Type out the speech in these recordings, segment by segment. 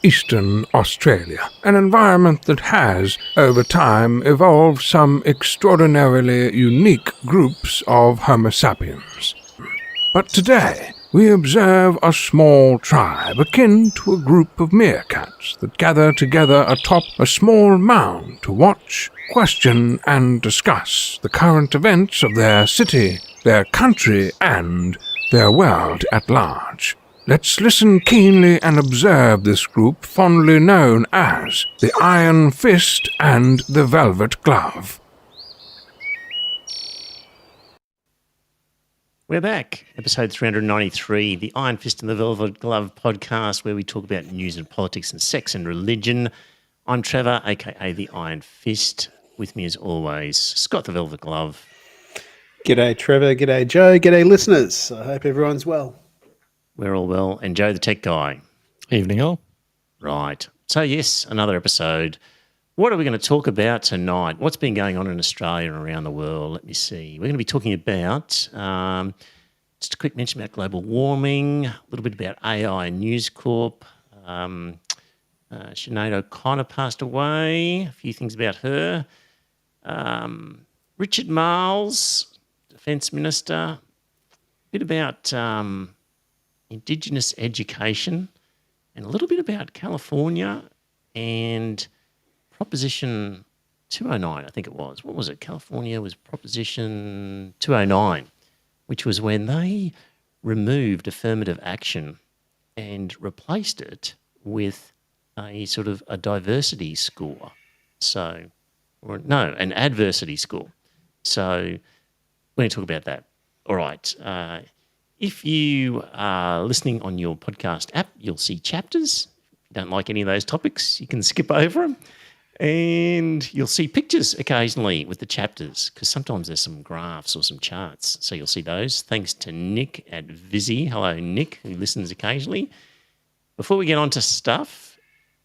Eastern Australia, an environment that has, over time, evolved some extraordinarily unique groups of Homo sapiens. But today, we observe a small tribe akin to a group of meerkats that gather together atop a small mound to watch, question, and discuss the current events of their city, their country, and their world at large. Let's listen keenly and observe this group fondly known as the Iron Fist and the Velvet Glove. We're back. Episode 393, the Iron Fist and the Velvet Glove podcast, where we talk about news and politics and sex and religion. I'm Trevor, a.k.a. the Iron Fist. With me, as always, Scott the Velvet Glove. G'day, Trevor. G'day, Joe. G'day, listeners. I hope everyone's well. We're all well. And Joe the Tech Guy. Evening all. Right. So, yes, another episode. What are we going to talk about tonight? What's been going on in Australia and around the world? Let me see. We're going to be talking about, just a quick mention about global warming, a little bit about AI and News Corp. Sinead O'Connor passed away, a few things about her. Richard Marles, Defence Minister, a bit about Indigenous education, and a little bit about California and Proposition 209, I think it was. What was it? California was Proposition 209, which was when they removed affirmative action and replaced it with a sort of a diversity score. So, or no, an adversity score. So we're going to talk about that. All right. If you are listening on your podcast app, you'll see chapters. If you don't like any of those topics, you can skip over them. And you'll see pictures occasionally with the chapters, because sometimes there's some graphs or some charts. So you'll see those. Thanks to Nick at Vizzy. Hello, Nick, who listens occasionally. Before we get on to stuff,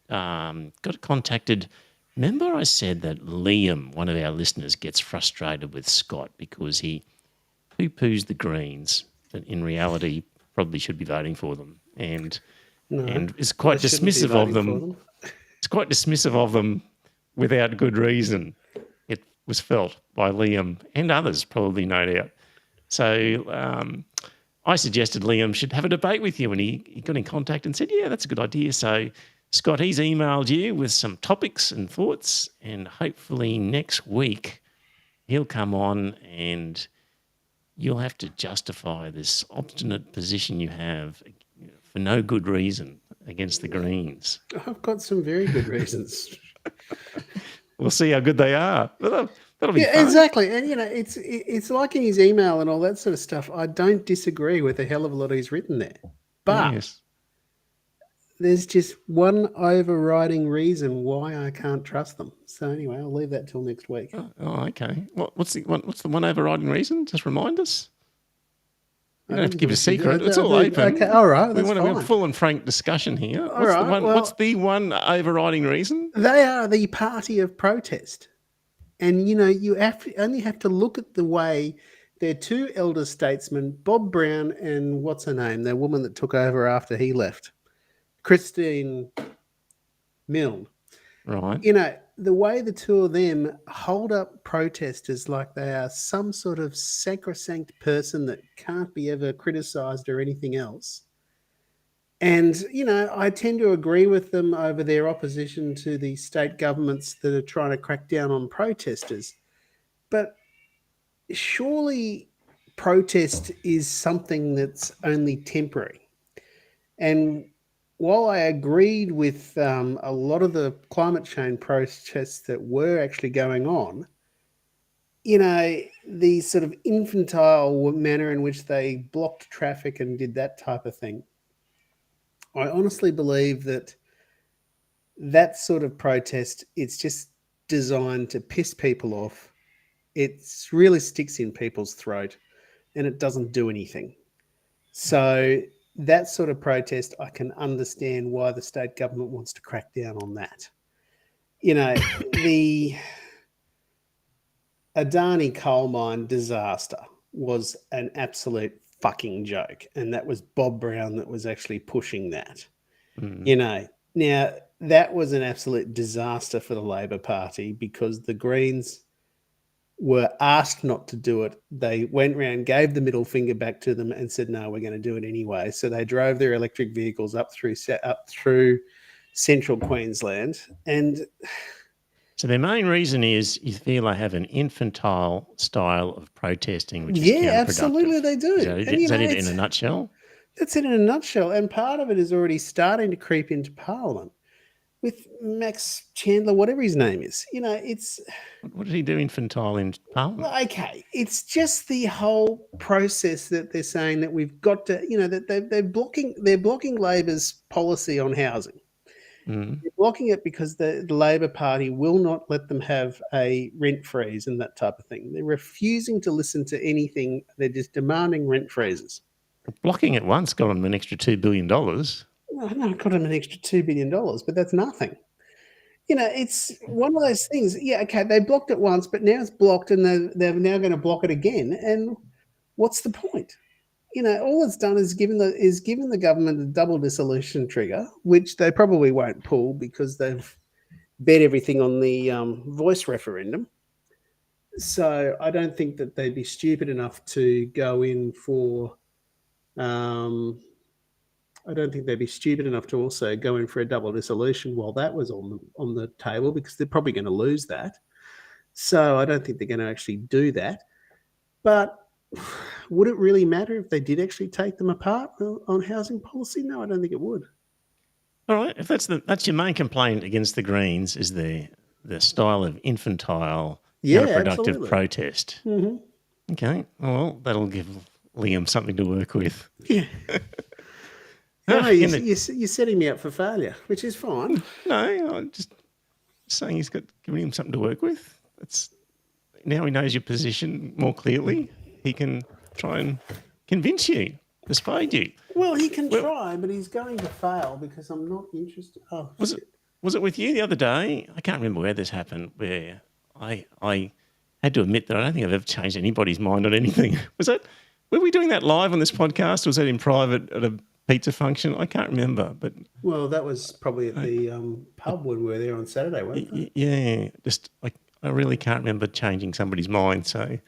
got contacted. Remember I said that Liam, one of our listeners, gets frustrated with Scott because he poo-poos the Greens, but in reality probably should be voting for them. And is quite dismissive of them. It's quite dismissive of them without good reason, it was felt by Liam and others, probably, no doubt. So I suggested Liam should have a debate with you, and he got in contact and said, yeah, that's a good idea. So, Scott, he's emailed you with some topics and thoughts, and hopefully next week he'll come on and you'll have to justify this obstinate position you have for no good reason against the Greens. I've got some very good reasons. We'll see how good they are. That'll be fun. Exactly. And, it's like in his email and all that sort of stuff. I don't disagree with a hell of a lot he's written there. But there's just one overriding reason why I can't trust them. So anyway, I'll leave that till next week. Oh, okay. What's the one overriding reason? Just remind us. You don't have to give a secret. It's all open. Okay, all right. We want to have a full and frank discussion here. What's the one overriding reason? They are the party of protest. And, you only have to look at the way their two elder statesmen, Bob Brown and what's her name, the woman that took over after he left, Christine Milne. Right. The way the two of them hold up protesters like they are some sort of sacrosanct person that can't be ever criticised or anything else. And, I tend to agree with them over their opposition to the state governments that are trying to crack down on protesters. But surely protest is something that's only temporary. And while I agreed with a lot of the climate change protests that were actually going on, the sort of infantile manner in which they blocked traffic and did that type of thing, I honestly believe that sort of protest, it's just designed to piss people off. It really sticks in people's throat and it doesn't do anything. So that sort of protest, I can understand why the state government wants to crack down on that. The Adani coal mine disaster was an absolute fucking joke. And that was Bob Brown that was actually pushing that. Now, that was an absolute disaster for the Labor Party because the Greens were asked not to do it. They went round, gave the middle finger back to them, and said, "No, we're going to do it anyway." So they drove their electric vehicles up through central Queensland, and So their main reason is you feel they have an infantile style of protesting, which is yeah, counterproductive. absolutely they do. Is that, And, is that it in a nutshell? That's it in a nutshell. And part of it is already starting to creep into Parliament with Max Chandler, whatever his name is. It's What did he do infantile in Parliament? okay. It's just the whole process that they're saying that we've got to, that they're blocking Labor's policy on housing. Mm. They're blocking it because the Labor Party will not let them have a rent freeze and that type of thing. They're refusing to listen to anything. They're just demanding rent freezes. Blocking it once got them an extra $2 billion. No, it got them an extra $2 billion, but that's nothing. It's one of those things. Yeah, okay, they blocked it once, but now it's blocked and they're now going to block it again. And what's the point? All it's done is given the government a double dissolution trigger, which they probably won't pull because they've bet everything on the voice referendum. So I don't think that they'd be stupid enough to go in for. I don't think they'd be stupid enough to also go in for a double dissolution while that was on the table because they're probably going to lose that. So I don't think they're going to actually do that. But would it really matter if they did actually take them apart on housing policy? No, I don't think it would. All right, if that's your main complaint against the Greens is the style of infantile, counterproductive absolutely. protest. Mm-hmm. Okay, well, that'll give Liam something to work with. Yeah. No, you're setting me up for failure, which is fine. No, I'm just saying he's got giving him something to work with. Now he knows your position more clearly. He can try and convince you, persuade you. Well, he can try, but he's going to fail because I'm not interested. Oh, was it with you the other day? I can't remember where this happened. Where I had to admit that I don't think I've ever changed anybody's mind on anything. Were we doing that live on this podcast? Or was that in private at a pizza function? I can't remember, but that was probably at the pub when we were there on Saturday, wasn't it? Yeah, just I really can't remember changing somebody's mind. So,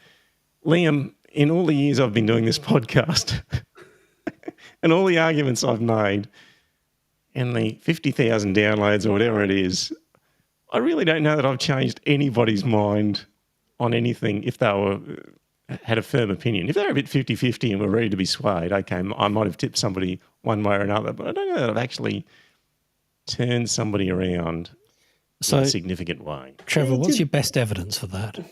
Liam, in all the years I've been doing this podcast and all the arguments I've made and the 50,000 downloads or whatever it is, I really don't know that I've changed anybody's mind on anything if they had a firm opinion. If they're a bit 50-50 and were ready to be swayed, okay, I might have tipped somebody one way or another, but I don't know that I've actually turned somebody around in a significant way. Trevor, what's your best evidence for that?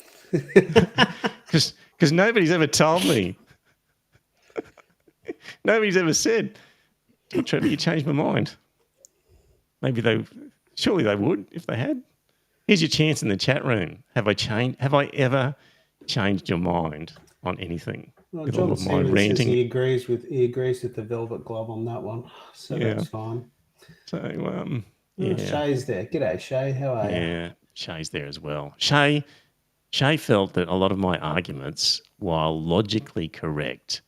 Because nobody's ever told me. Nobody's ever said, oh, Trevor, you changed my mind. Surely they would if they had. Here's your chance in the chat room. Have I ever changed your mind on anything? Well, with John all of my Simmons ranting. says he agrees with the Velvet Glove on that one, so Yeah. that's fine. So, Oh, Shay's there. G'day, Shay. How are you? yeah, Shay's there as well. Shay felt that a lot of my arguments, while logically correct,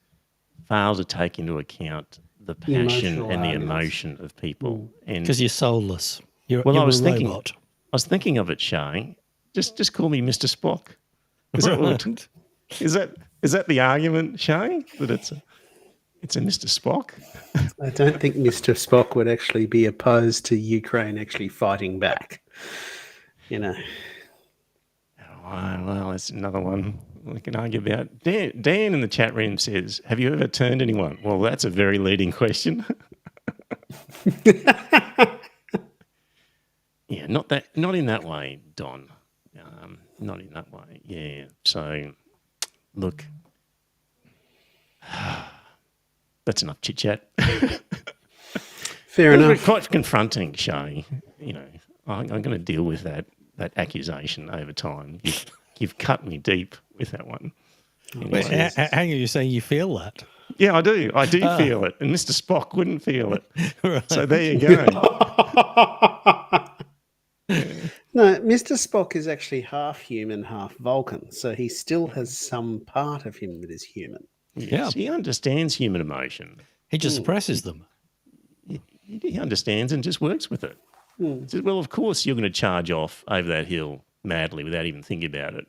fail to take into account the passion emotional and the arguments. emotion of people. And Because you're soulless. You're I a was robot. thinking of it, Shay. Just call me Mr. Spock. Is that what? Is that the argument, Shay? That it's a Mr. Spock? I don't think Mr. Spock would actually be opposed to Ukraine actually fighting back. Oh, well, that's another one we can argue about. Dan in the chat room says, have you ever turned anyone? Well, that's a very leading question. Yeah, not in that way, Don. Not in that way. Yeah. So, look, that's enough chit chat. Fair enough. Quite confronting, Shay. I'm going to deal with that accusation over time. You've cut me deep with that one. Wait, hang on, you're saying you feel that? Yeah, I do. I do feel it, and Mr. Spock wouldn't feel it. Right. So there you go. No, Mr. Spock is actually half human, half Vulcan, so he still has some part of him that is human. Yes, he understands human emotion. He just suppresses them. he understands and just works with it. He says, well, of course you're going to charge off over that hill madly without even thinking about it.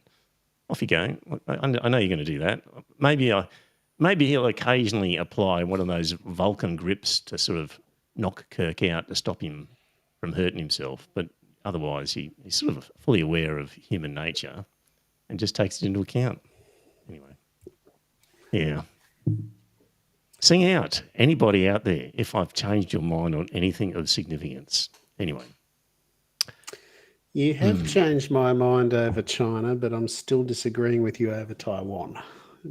Off you go. I know you're going to do that. Maybe he'll occasionally apply one of those Vulcan grips to sort of knock Kirk out to stop him from hurting himself. But otherwise, he's sort of fully aware of human nature and just takes it into account. Anyway, yeah. Sing out, anybody out there, if I've changed your mind on anything of significance. Anyway. You have changed my mind over China, but I'm still disagreeing with you over Taiwan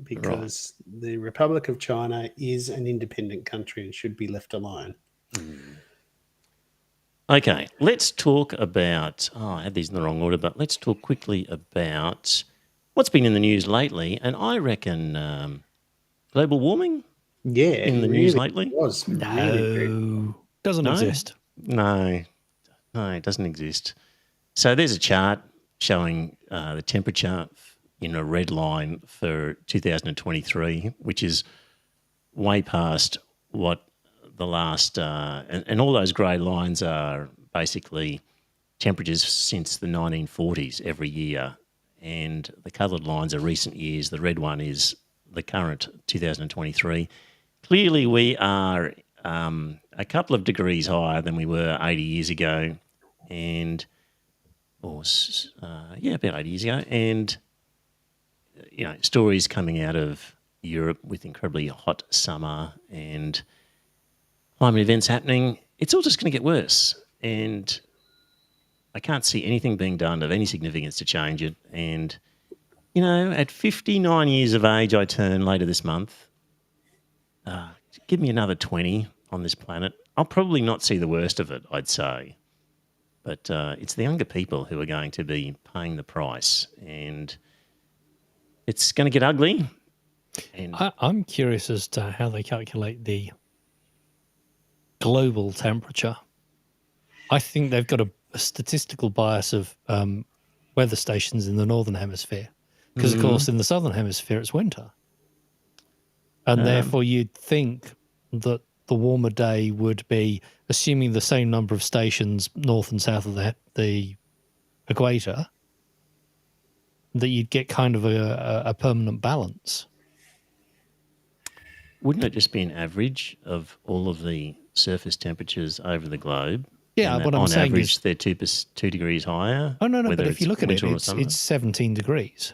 because the Republic of China is an independent country and should be left alone. Okay, let's talk about, I had these in the wrong order, but let's talk quickly about what's been in the news lately. And I reckon global warming Yeah, in the news lately. Was really good. No, doesn't No? exist. No, it doesn't exist. So there's a chart showing the temperature in a red line for 2023, which is way past what the last, and all those grey lines are basically temperatures since the 1940s every year. And the coloured lines are recent years. The red one is the current 2023. Clearly, we are a couple of degrees higher than we were 80 years ago, about 80 years ago. And, stories coming out of Europe with incredibly hot summer and climate events happening. It's all just going to get worse. And I can't see anything being done of any significance to change it. And, at 59 years of age, I turn later this month. Give me another 20 on this planet. I'll probably not see the worst of it, I'd say. But it's the younger people who are going to be paying the price. And it's going to get ugly. And I'm curious as to how they calculate the global temperature. I think they've got a statistical bias of weather stations in the northern hemisphere because, of course, in the southern hemisphere it's winter, and therefore you'd think that the warmer day would be, assuming the same number of stations north and south of the equator, that you'd get kind of a permanent balance. wouldn't it just be an average of all of the surface temperatures over the globe? Yeah, And what that I'm on saying average, is, they're 2 degrees higher. oh no, whether but if you look at it, winter or summer? it's 17 degrees.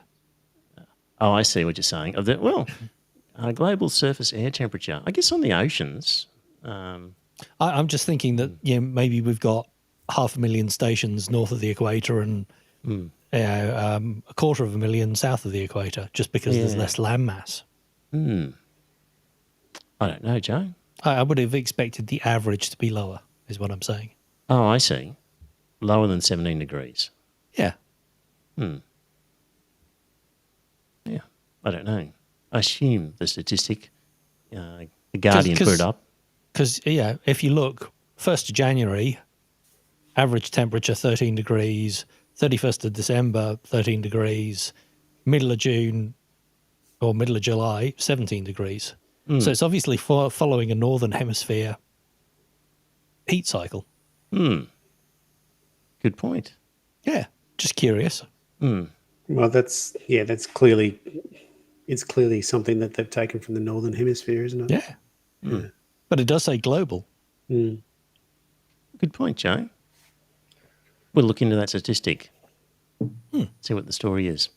Oh, I see what you're saying. Global surface air temperature. I guess on the oceans. I'm just thinking that maybe we've got 500,000 stations north of the equator and a 250,000 south of the equator, just because there's less landmass. I don't know, Joe. I would have expected the average to be lower, is what I'm saying. Oh, I see. Lower than 17 degrees. Yeah. Yeah, I don't know. I assume the statistic, the Guardian put it up. Because, if you look, 1st of January, average temperature 13 degrees, 31st of December, 13 degrees, middle of June or middle of July, 17 degrees. So it's obviously following a northern hemisphere heat cycle. Good point. Yeah, just curious. Well, that's clearly something that they've taken from the northern hemisphere, isn't it? Yeah. But it does say global. Good point, Joe. We'll look into that statistic. See what the story is.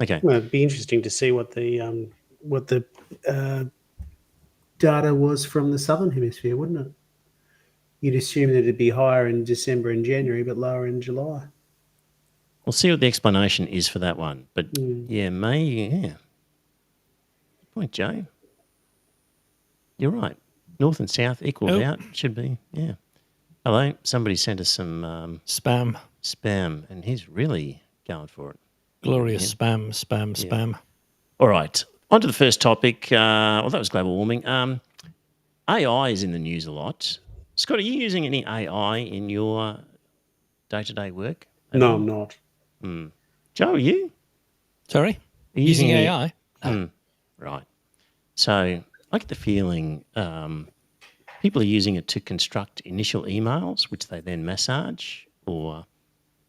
Okay. Well, it'd be interesting to see what the data was from the southern hemisphere, wouldn't it? You'd assume that it'd be higher in December and January, but lower in July. We'll see what the explanation is for that one. But maybe. Good point, Joe. You're right. North and south equaled out. Should be. Yeah. Hello. Somebody sent us some Spam. spam, and he's really going for it. Glorious spam. All right. On to the first topic. That was global warming. AI is in the news a lot. Scott, are you using any AI in your day-to-day work? No, I'm not. Joe, are you? Sorry? Are you Using any- AI? Right. So I get the feeling People are using it to construct initial emails, which they then massage, or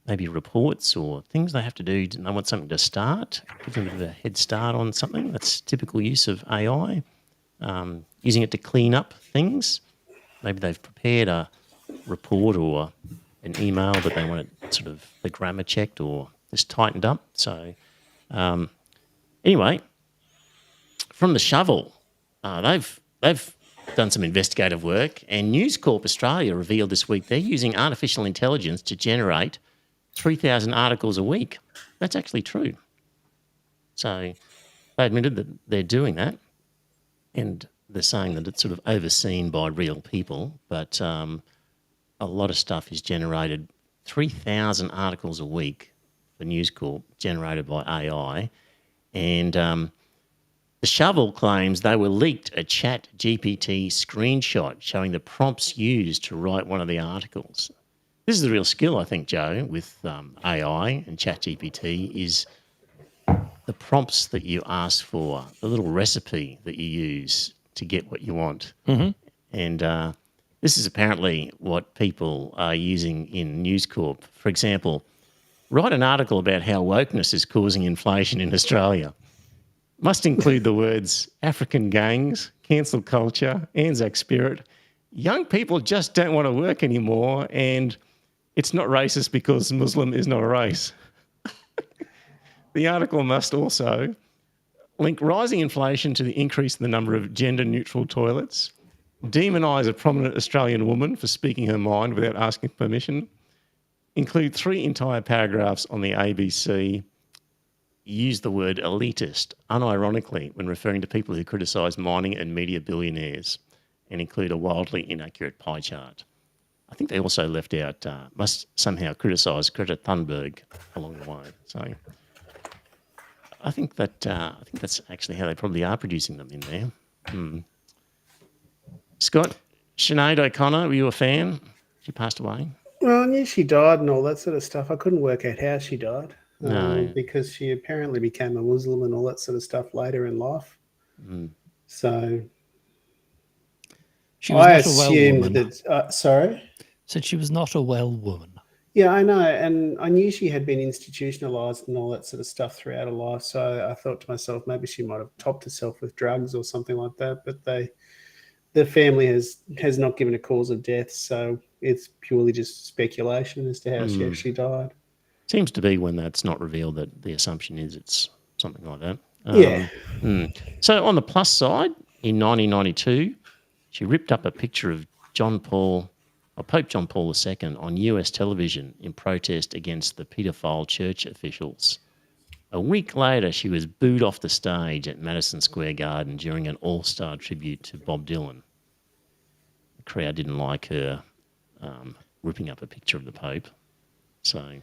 maybe reports or things they have to do. They want something to start, give them a bit of a head start on something. That's typical use of AI. Using it to clean up things. Maybe they've prepared a report or an email, but they want it sort of the grammar checked or just tightened up. So anyway, from the Shovel, they've done some investigative work, and News Corp Australia revealed this week they're using artificial intelligence to generate 3,000 articles a week. That's actually true. So they admitted that they're doing that, and they're saying that it's sort of overseen by real people, but a lot of stuff is generated, 3,000 articles a week for News Corp generated by AI. And the Shovel claims they were leaked a Chat GPT screenshot showing the prompts used to write one of the articles. This is the real skill, I think, Joe, with AI and Chat GPT, is the prompts that you ask for, the little recipe that you use to get what you want. Mm-hmm. And this is apparently what people are using in News Corp. For example, write an article about how wokeness is causing inflation in Australia. Must include the words African gangs, cancel culture, Anzac spirit. Young people just don't want to work anymore, and it's not racist because Muslim is not a race. The article must also link rising inflation to the increase in the number of gender-neutral toilets, demonise a prominent Australian woman for speaking her mind without asking permission, include 3 entire paragraphs on the ABC, use the word elitist unironically when referring to people who criticise mining and media billionaires, and include a wildly inaccurate pie chart. I think they also left out, must somehow criticise Greta Thunberg along the way. So I think that's actually how they probably are producing them in there. Scott, Sinead O'Connor, were you a fan? She passed away. Well, I knew she died and all that sort of stuff. I couldn't work out how she died. No. Because she apparently became a Muslim and all that sort of stuff later in life. So She was I not a well assumed woman. that. Sorry? Said she was not a well woman. Yeah, I know. And I knew she had been institutionalized and all that sort of stuff throughout her life. So I thought to myself, maybe she might have topped herself with drugs or something like that. But the family has not given a cause of death. So it's purely just speculation as to how she actually died. Seems to be when that's not revealed that the assumption is it's something like that. Yeah. So on the plus side, in 1992, she ripped up a picture of Pope John Paul II on US television in protest against the paedophile church officials. A week later, she was booed off the stage at Madison Square Garden during an all-star tribute to Bob Dylan. The crowd didn't like her ripping up a picture of the Pope. So...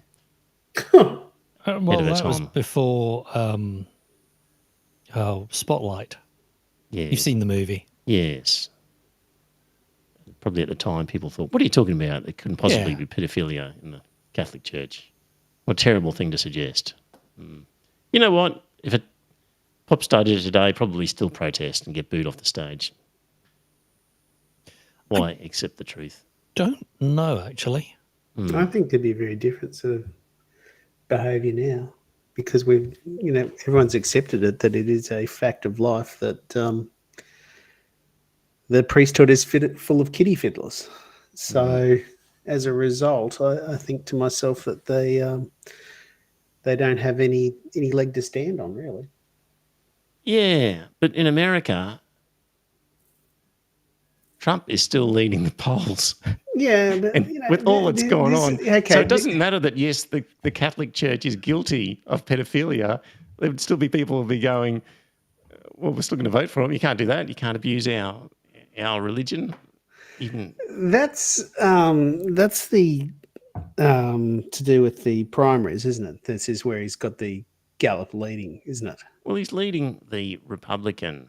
Well, of her that was time. before Spotlight. Yeah. You've seen the movie. Yes. Probably at the time people thought, what are you talking about? It couldn't possibly Yeah. be paedophilia in the Catholic Church. What a terrible thing to suggest. You know what? If a pop star did it today, probably still protest and get booed off the stage. Why accept the truth? Don't know, actually. I think there'd be a very different sort of behaviour now because everyone's accepted it, that it is a fact of life that the priesthood is full of kiddie fiddlers. So as a result, I think to myself that they don't have any leg to stand on, really. Yeah, but in America, Trump is still leading the polls. Yeah, but And with all that's going on. Okay, So it doesn't matter that, yes, the Catholic Church is guilty of pedophilia. There would still be people who would be going, well, we're still going to vote for him. You can't do that. You can't abuse our religion. Even That's the to do with the primaries, isn't it? This is where he's got the Gallup leading, isn't it? well, he's leading the Republican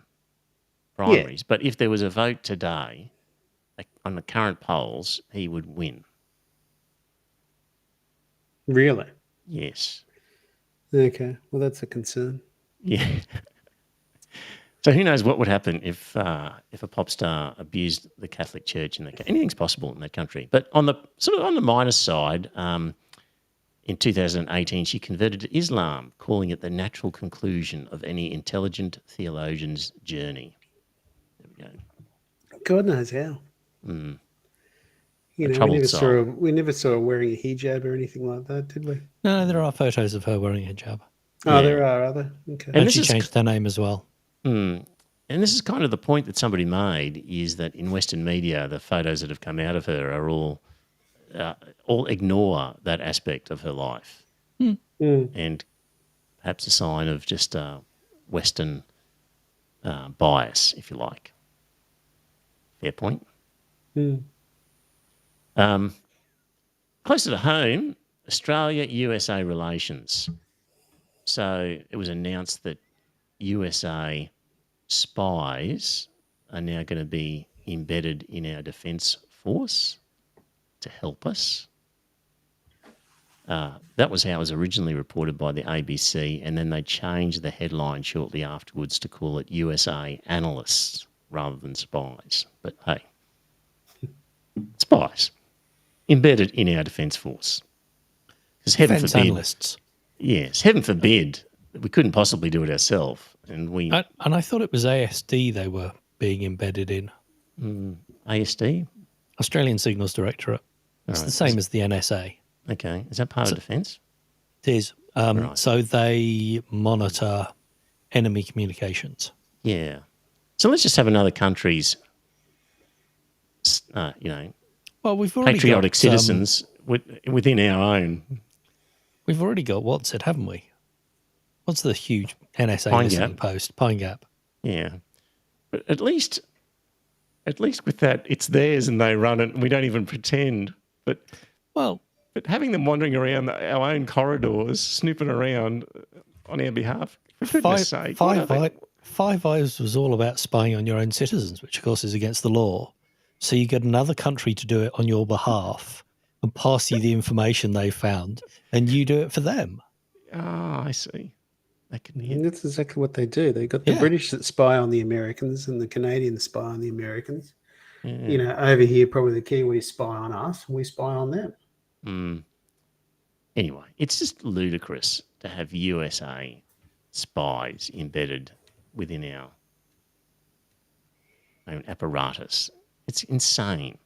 primaries. But if there was a vote today, like on the current polls, he would win. Really? Yes. Okay. Well, that's a concern. Yeah. So who knows what would happen if a pop star abused the Catholic Church in that? Anything's possible in that country. But on the minus side, in 2018, she converted to Islam, calling it the natural conclusion of any intelligent theologian's journey. There we go. God knows how. Mm. You A know, troubled soul. we never saw her wearing a hijab or anything like that, did we? No, there are photos of her wearing a hijab. Oh, Yeah. there are other. Okay. And And this she is- changed her name as well. And this is kind of the point that somebody made, is that in Western media, the photos that have come out of her are all ignore that aspect of her life. And perhaps a sign of just Western bias, if you like. Fair point. Closer to home, Australia-USA relations. So it was announced that USA spies are now going to be embedded in our defence force to help us. That was how it was originally reported by the ABC, and then they changed the headline shortly afterwards to call it USA analysts rather than spies. But hey, spies embedded in our defence force. Because heaven Defence forbid, analysts. yes, heaven forbid, we couldn't possibly do it ourselves, and we And I thought it was ASD they were being embedded in. ASD. Australian Signals Directorate. It's Right. the same as the NSA. Okay, is that part of defence? It is. Right. So they monitor enemy communications. Yeah. So let's just have another country's, Well, we've already patriotic got, citizens within our own. We've already got what's it, haven't we? What's the huge NSA Pine listening Gap. post? Pine Gap. Yeah. But at least with that, it's theirs and they run it, and we don't even pretend. But Well, having them wandering around our own corridors, snooping around on our behalf, for goodness sake. what are they- Five Eyes was all about spying on your own citizens, which of course is against the law. So you get another country to do it on your behalf and pass you the information they found, and you do it for them. Oh, I see. That could be it. And that's exactly what they do. They got the Yeah. British that spy on the Americans and the Canadians spy on the Americans. Yeah. You know, over here, probably the Kiwis spy on us, and we spy on them. Anyway, it's just ludicrous to have USA spies embedded within our own apparatus. It's insane.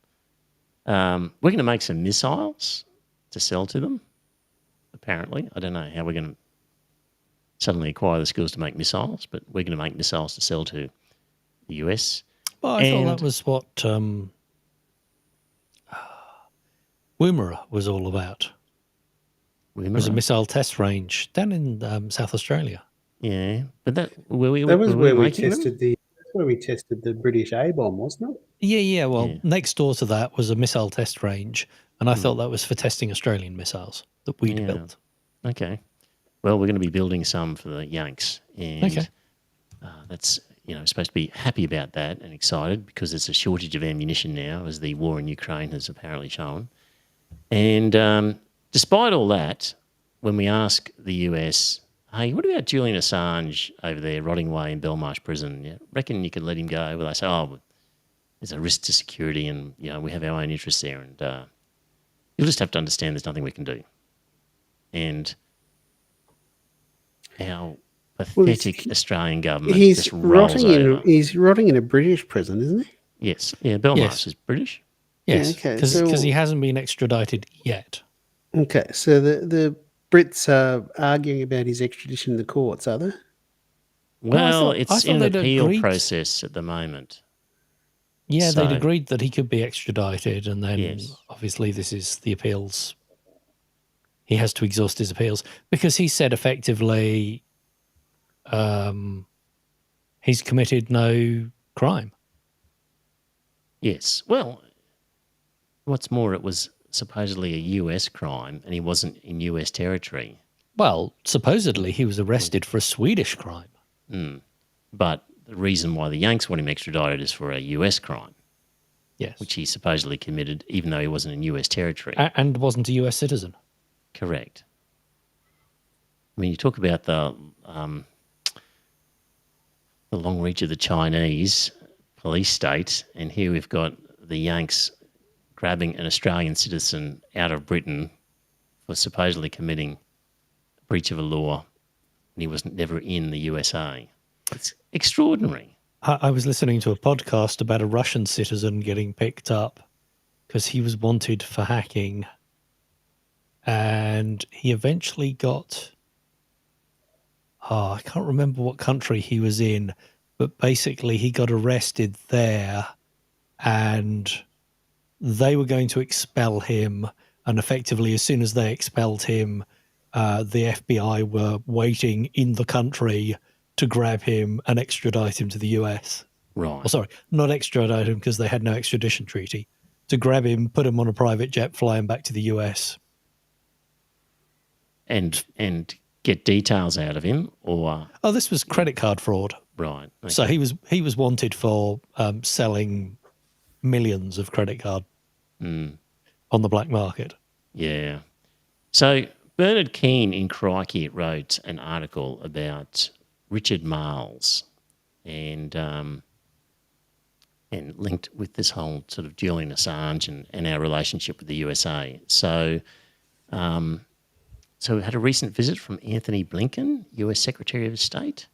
We're going to make some missiles to sell to them, apparently. I don't know how we're going to suddenly acquire the skills to make missiles, but we're going to make missiles to sell to the US. Well, I thought And- that was what Woomera was all about. It was a missile test range down in South Australia. Yeah, but that That was were where we making them? tested that's where we tested the British A bomb, wasn't it? Yeah. Well, Yeah. next door to that was a missile test range, and I thought that was for testing Australian missiles that we'd Yeah. built. Okay. Well, we're going to be building some for the Yanks, and Okay. that's supposed to be happy about that and excited because there's a shortage of ammunition now, as the war in Ukraine has apparently shown. And despite all that, when we ask the US, hey, what about Julian Assange over there rotting away in Belmarsh prison? You reckon you could let him go? Well, they say, oh, there's a risk to security, and we have our own interests there, and you'll just have to understand there's nothing we can do. And our pathetic Australian government just rolls over. He's rotting in a British prison, isn't he? Yes, yeah, Belmarsh Yes. is British. Yes, okay, because so- he hasn't been extradited yet. Okay, so the Brits are arguing about his extradition in the courts, are they? Well, I it's thought in an they'd appeal agreed- process at the moment. Yeah, So- they'd agreed that he could be extradited, and then Yes. obviously this is the appeals. He has to exhaust his appeals because he said effectively he's committed no crime. Yes. Well, what's more, it was supposedly a US crime, and he wasn't in US territory. Well, supposedly he was arrested for a Swedish crime. But the reason why the Yanks want him extradited is for a US crime, Yes. which he supposedly committed, even though he wasn't in US territory. And wasn't a US citizen. Correct. I mean, you talk about the the long reach of the Chinese police state, and here we've got the Yanks grabbing an Australian citizen out of Britain for supposedly committing a breach of a law, and he was never in the USA. It's extraordinary. I was listening to a podcast about a Russian citizen getting picked up because he was wanted for hacking, and he eventually got, I can't remember what country he was in, but basically he got arrested there, and they were going to expel him, and effectively as soon as they expelled him, the FBI were waiting in the country to grab him and extradite him to the US. Right. Oh, sorry, not extradite him because they had no extradition treaty. To grab him, put him on a private jet, fly him back to the US. And get details out of him, or Oh, this was credit card fraud. right. Okay. So he was wanted for selling millions of credit card on the black market. Yeah. So Bernard Keane in Crikey wrote an article about Richard Marles and linked with this whole sort of Julian Assange and our relationship with the USA. So we had a recent visit from Anthony Blinken, US Secretary of State.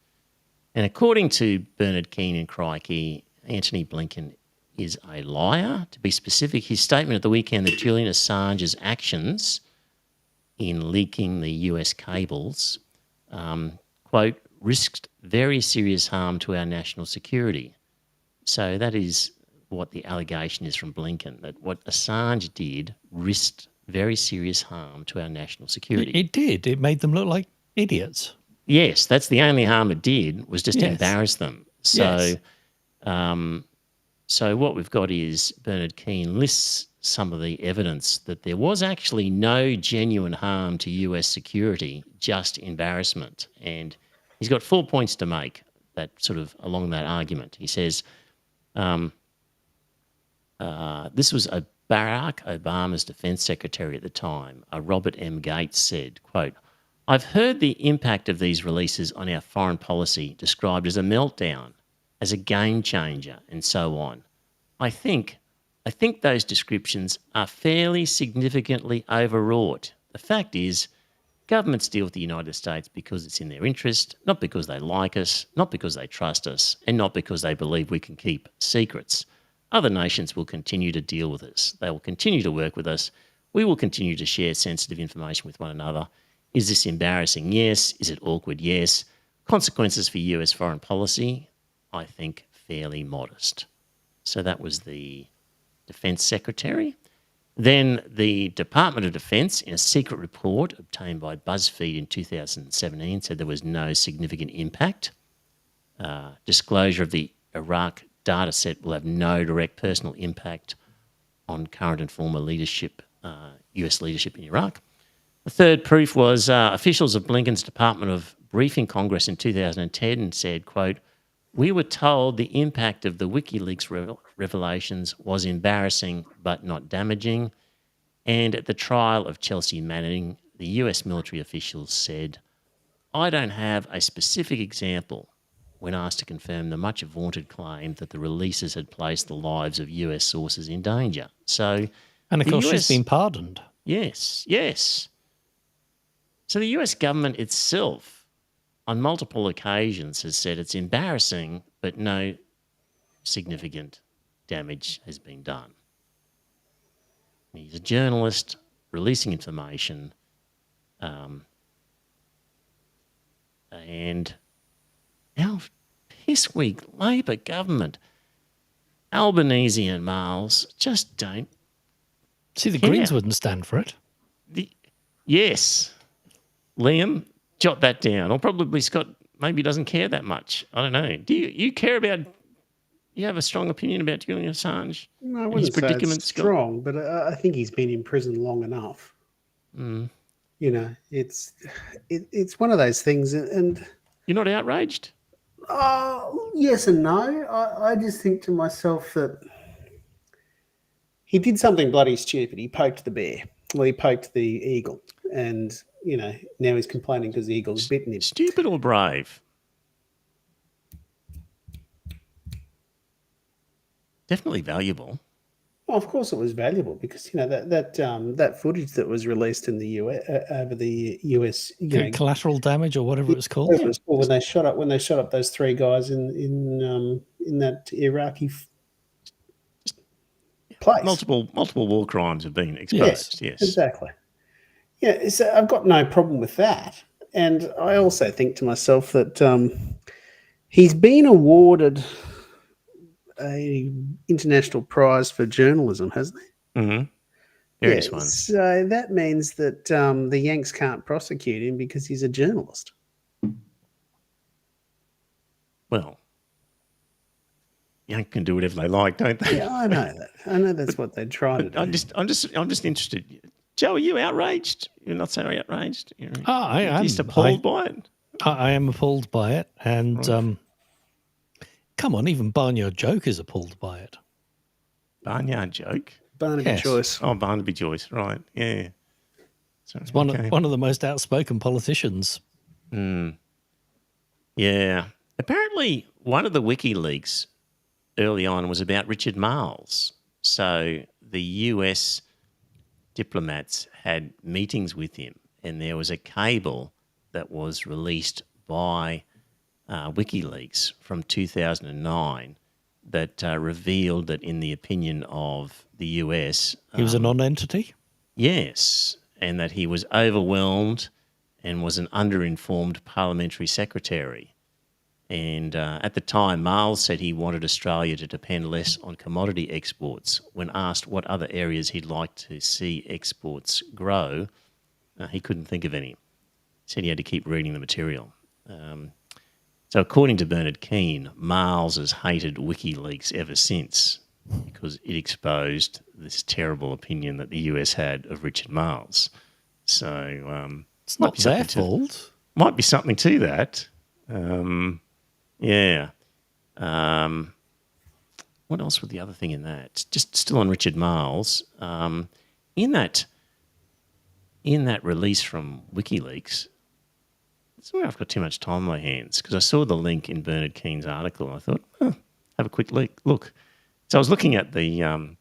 And according to Bernard Keane in Crikey, Anthony Blinken is a liar. To be specific, his statement at the weekend that Julian Assange's actions in leaking the US cables, quote, risked very serious harm to our national security. So that is what the allegation is from Blinken, that what Assange did risked very serious harm to our national security. It did. It made them look like idiots. Yes, that's the only harm it did, was just Yes. embarrass them. So, Yes. so what we've got is Bernard Keane lists some of the evidence that there was actually no genuine harm to US security, just embarrassment. And he's got 4 points to make that sort of along that argument. He says, this was Barack Obama's defense secretary at the time, Robert M. Gates, said, quote, I've heard the impact of these releases on our foreign policy described as a meltdown, as a game changer, and so on. I think those descriptions are fairly significantly overwrought. The fact is, governments deal with the United States because it's in their interest, not because they like us, not because they trust us, and not because they believe we can keep secrets. Other nations will continue to deal with us. They will continue to work with us. We will continue to share sensitive information with one another. Is this embarrassing? Yes. Is it awkward? Yes. Consequences for US foreign policy? I think fairly modest. So that was the Defence Secretary. Then the Department of Defence, in a secret report obtained by BuzzFeed in 2017, said there was no significant impact. Disclosure of the Iraq data set will have no direct personal impact on current and former leadership, US leadership in Iraq. The third proof was officials of Blinken's Department of briefing Congress in 2010 and said, quote, we were told the impact of the WikiLeaks revelations was embarrassing but not damaging. And at the trial of Chelsea Manning, the US military officials said, I don't have a specific example when asked to confirm the much vaunted claim that the releases had placed the lives of US sources in danger. So, And of the course, US she's been pardoned. Yes. So the US government itself, on multiple occasions, has said it's embarrassing, but no significant damage has been done. He's a journalist releasing information, and our piss weak Labor government, Albanese and Marles, just don't. See, the Yeah. Greens wouldn't stand for it. Yes. Liam, jot that down. Or probably Scott maybe doesn't care that much. I don't know. Do you care about, you have a strong opinion about Julian Assange? No, I and wouldn't say predicament, it's Scott? strong, but I think he's been in prison long enough. You know, it's one of those things, and You're not outraged? yes and no. I just think to myself that he did something bloody stupid. He poked the bear. Well, he poked the eagle, and you know now he's complaining because the eagle's bitten him. Stupid or brave? Definitely valuable. Well, of course, it was valuable because that footage that was released in the US over the US, Collateral damage or whatever it was called. it was cool when they shot up those three guys in that Iraqi place. Multiple war crimes have been Yes, exposed. Yes. exactly. Yeah, so I've got no problem with that, and I also think to myself that he's been awarded a international prize for journalism, hasn't he? Mm-hmm. Yeah, Various ones. so that means that the Yanks can't prosecute him because he's a journalist. Well, Yank can do whatever they like, don't they? Yeah, I know that. I know that's what they try to do. I'm just interested. Joe, are you outraged? You're not so outraged. I You're am. just appalled by it. I am appalled by it, and come on, even Barnyard Joke is appalled by it. Barnyard Joke. Barnaby Yes. Joyce. Oh, Barnaby Joyce, right? Yeah. So, It's one of the most outspoken politicians. Yeah. Apparently, one of the WikiLeaks early on was about Richard Marles. So the US diplomats had meetings with him, and there was a cable that was released by WikiLeaks from 2009 that revealed that, in the opinion of the US, He was a non-entity. yes, and that he was overwhelmed and was an underinformed parliamentary secretary. And at the time, Marles said he wanted Australia to depend less on commodity exports. When asked what other areas he'd like to see exports grow, he couldn't think of any. He said he had to keep reading the material. So according to Bernard Keane, Marles has hated WikiLeaks ever since because it exposed this terrible opinion that the US had of Richard Marles. So It's not their fault. might be something to that. Yeah. What else was the other thing in that? Just still on Richard Marles. In that release from WikiLeaks, it's where I've got too much time on my hands because I saw the link in Bernard Keane's article and I thought, have a quick look. So I was looking at the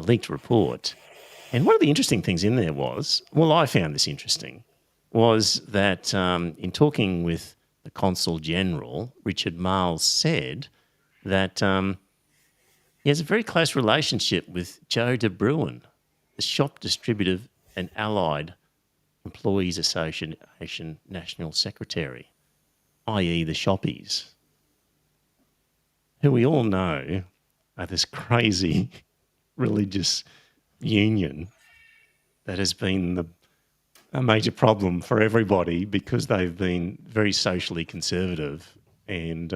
leaked report, and one of the interesting things in there was, well, I found this interesting, was that in talking with the Consul General, Richard Marles said that he has a very close relationship with Joe de Bruin, the Shop Distributive and Allied Employees Association National Secretary, i.e. the shoppies, who we all know are this crazy religious union that has been a major problem for everybody because they've been very socially conservative and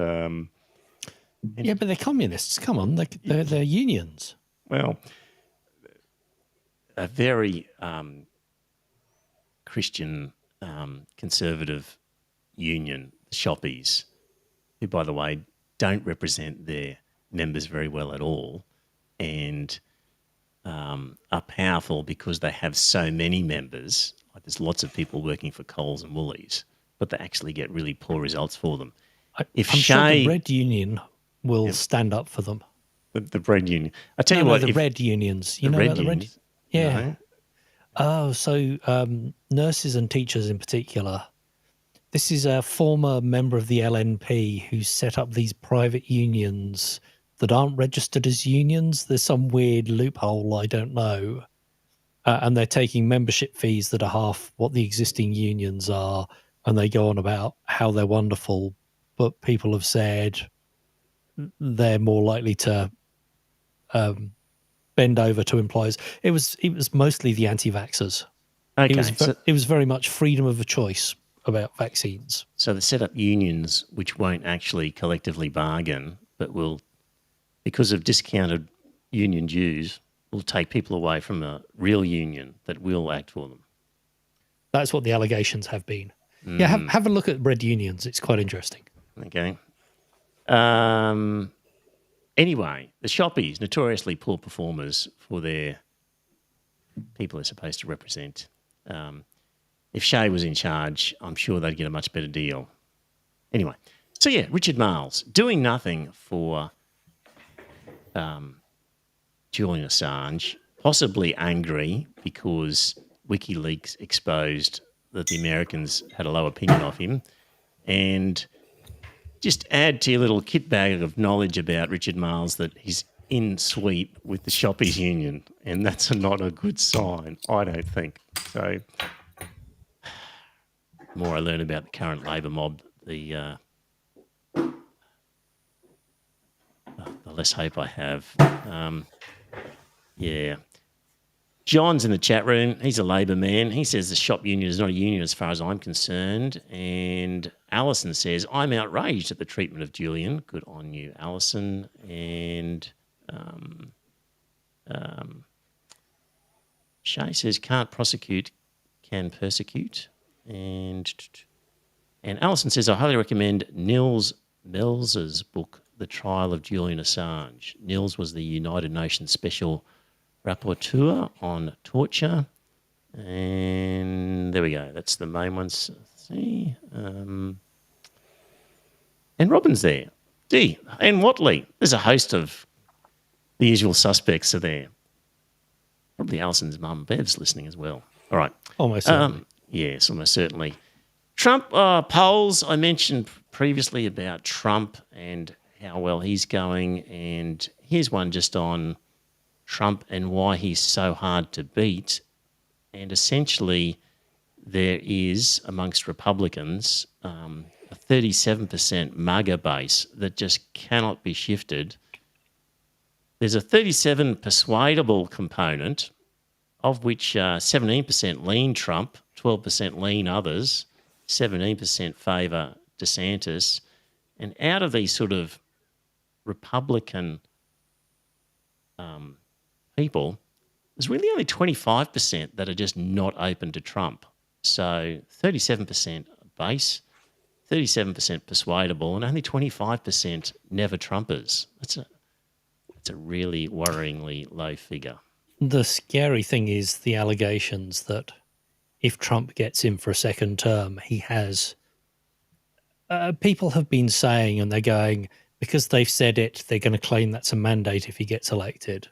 Yeah, but they're communists. Come on, they're unions. well, a very Christian conservative union, the shoppies, who, by the way, don't represent their members very well at all and are powerful because they have so many members. Like there's lots of people working for Coles and Woolies, but they actually get really poor results for them. I'm sure the Bread Union will stand up for them. The bread union. I tell you No, what, the red unions. You know red about the red? unions, Yeah. no? Oh, so nurses and teachers in particular. This is a former member of the LNP who set up these private unions that aren't registered as unions. There's some weird loophole, I don't know. And they're taking membership fees that are half what the existing unions are. And they go on about how they're wonderful. But people have said they're more likely to bend over to employers. It was mostly the anti-vaxxers. Okay, It was very much freedom of a choice about vaccines. so they set up unions which won't actually collectively bargain, but will, because of discounted union dues, will take people away from a real union that will act for them. That's what the allegations have been. Yeah, have a look at red unions. It's quite interesting. Okay. Anyway, the shoppies, notoriously poor performers for their people they're supposed to represent. If Shea was in charge, I'm sure they'd get a much better deal. Anyway, So, yeah, Richard Marles doing nothing for Julian Assange, possibly angry because WikiLeaks exposed that the Americans had a low opinion of him, and just add to your little kit bag of knowledge about Richard Marles that he's in suite with the Shoppies Union, and that's not a good sign, I don't think. So, the more I learn about the current Labor mob, the less hope I have. Yeah. John's in the chat room. He's a Labor man. He says the shop union is not a union as far as I'm concerned. And Alison says, I'm outraged at the treatment of Julian. Good on you, Alison. And Shay says, can't prosecute, can persecute. And Alison says, I highly recommend Nils Melzer's book, The Trial of Julian Assange. Nils was the United Nations Special Rapporteur on Torture. And there we go. That's the main ones. See? And Robin's there. D. And Watley. There's a host of the usual suspects are there. Probably Alison's mum, Bev's, listening as well. All right. Almost certainly. Yes, almost certainly. Trump polls, I mentioned previously about Trump and how well he's going. And here's one just on Trump and why he's so hard to beat. And essentially, there is, amongst Republicans, a 37% MAGA base that just cannot be shifted. There's a 37 persuadable component, of which 17% lean Trump, 12% lean others, 17% favour DeSantis. And out of these sort of Republican people, there's really only 25% that are just not open to Trump. So 37% base, 37% persuadable, and only 25% never Trumpers. That's a really worryingly low figure. The scary thing is the allegations that if Trump gets in for a second term, he has... people have been saying, and they're going, because they've said it, they're going to claim that's a mandate if he gets elected,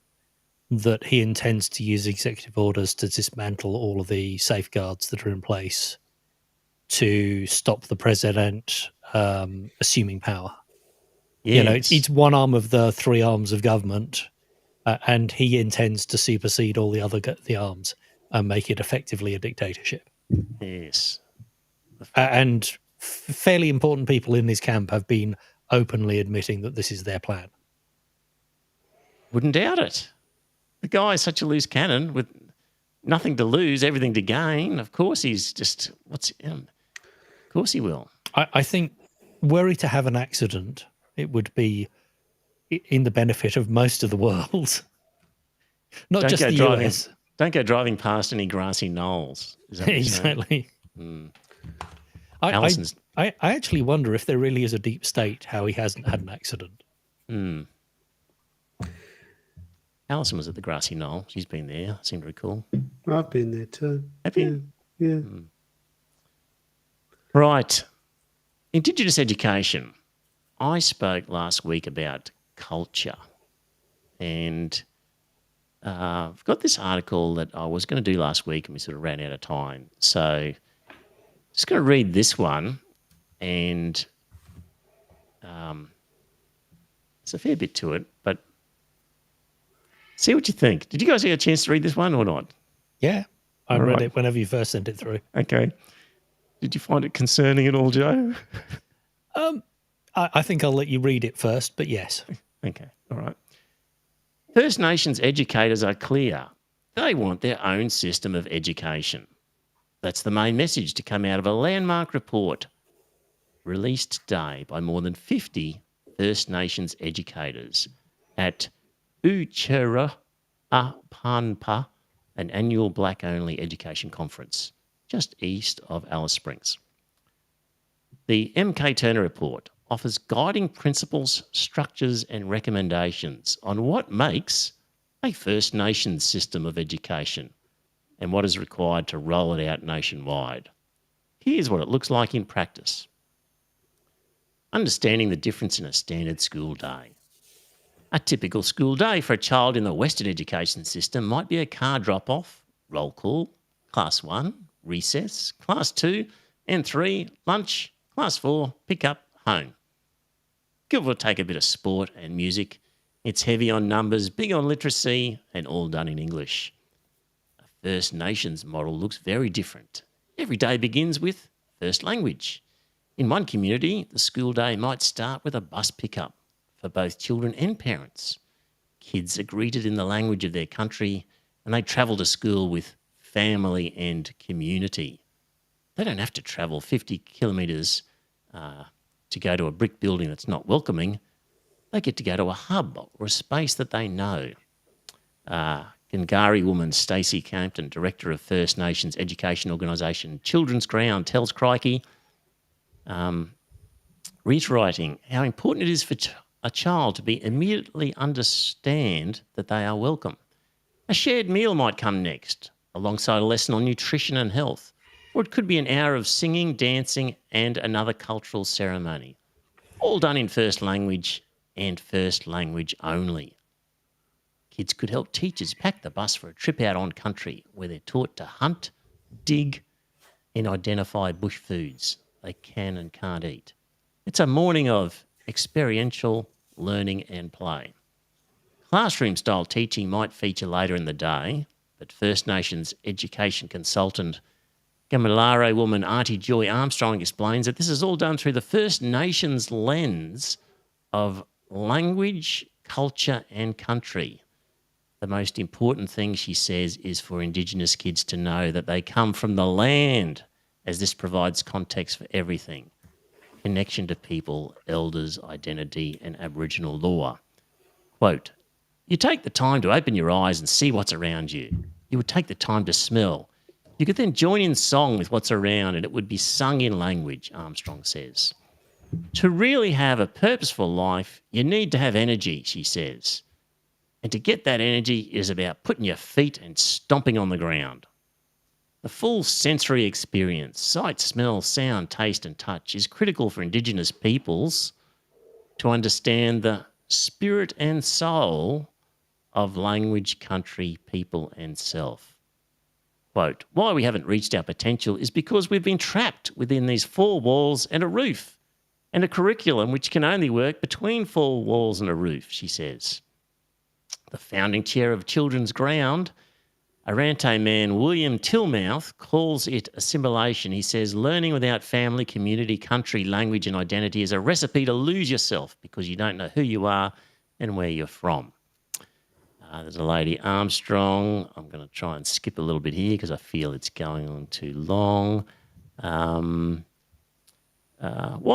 that he intends to use executive orders to dismantle all of the safeguards that are in place to stop the president assuming power. Yes. You know, it's one arm of the three arms of government, and he intends to supersede all the arms and make it effectively a dictatorship. Yes. And fairly important people in his camp have been openly admitting that this is their plan. Wouldn't doubt it. The guy is such a loose cannon with nothing to lose, everything to gain. Of course he's just, of course he will. I think were he to have an accident, it would be in the benefit of most of the world, not Don't just go the driving- US. Don't go driving past any grassy knolls. Is that what you're saying? Exactly. Alison's... I actually wonder if there really is a deep state how he hasn't had an accident. Alison was at the grassy knoll. She's been there, I seem to recall. I've been there too. Have you? Yeah. Right. Indigenous education. I spoke last week about culture, and I've got this article that I was going to do last week and we sort of ran out of time. So just going to read this one, and there's a fair bit to it, but see what you think. Did you guys get a chance to read this one or not? Yeah. I All read right. it whenever you first sent it through. Okay. Did you find it concerning at all, Joe? I think I'll let you read it first, but yes. Okay, all right. First Nations educators are clear. They want their own system of education. That's the main message to come out of a landmark report released today by more than 50 First Nations educators at Uchera Apanpa, an annual black-only education conference just east of Alice Springs. The MK Turner report offers guiding principles, structures and recommendations on what makes a First Nations system of education and what is required to roll it out nationwide. Here's what it looks like in practice. understanding the difference in a standard school day. A typical school day for a child in the Western education system might be a car drop-off, roll call, class 1, recess, class 2 and 3, lunch, class 4, pick up, home. Give or take a bit of sport and music. It's heavy on numbers, big on literacy, and all done in English. A First Nations model looks very different. Every day begins with first language. In one community, the school day might start with a bus pickup for both children and parents. Kids are greeted in the language of their country and they travel to school with family and community. They don't have to travel 50 kilometres to go to a brick building that's not welcoming. They get to go to a hub or a space that they know. Gungari woman Stacey Campton, Director of First Nations Education Organisation Children's Ground, tells Crikey, reiterating how important it is for a child to be immediately understand that they are welcome. A shared meal might come next, alongside a lesson on nutrition and health, or it could be an hour of singing, dancing and another cultural ceremony, all done in first language and first language only. Kids could help teachers pack the bus for a trip out on country where they're taught to hunt, dig and identify bush foods they can and can't eat. It's a morning of experiential learning and play. Classroom-style teaching might feature later in the day, but First Nations education consultant Gamilare woman Auntie Joy Armstrong explains that this is all done through the First Nations lens of language, culture and country. The most important thing, she says, is for Indigenous kids to know that they come from the land, as this provides context for everything. Connection to people, elders, identity and Aboriginal law. Quote, you take the time to open your eyes and see what's around you. You would take the time to smell. You could then join in song with what's around and it would be sung in language, Armstrong says. To really have a purposeful life, you need to have energy, she says. And to get that energy is about putting your feet and stomping on the ground. The full sensory experience, sight, smell, sound, taste and touch, is critical for Indigenous peoples to understand the spirit and soul of language, country, people and self. Quote, why we haven't reached our potential is because we've been trapped within these four walls and a roof, and a curriculum which can only work between four walls and a roof, she says. The founding chair of Children's Ground, Arante man William Tillmouth, calls it assimilation. He says, learning without family, community, country, language and identity is a recipe to lose yourself because you don't know who you are and where you're from. There's a lady, Armstrong. I'm going to try and skip a little bit here because I feel it's going on too long. Why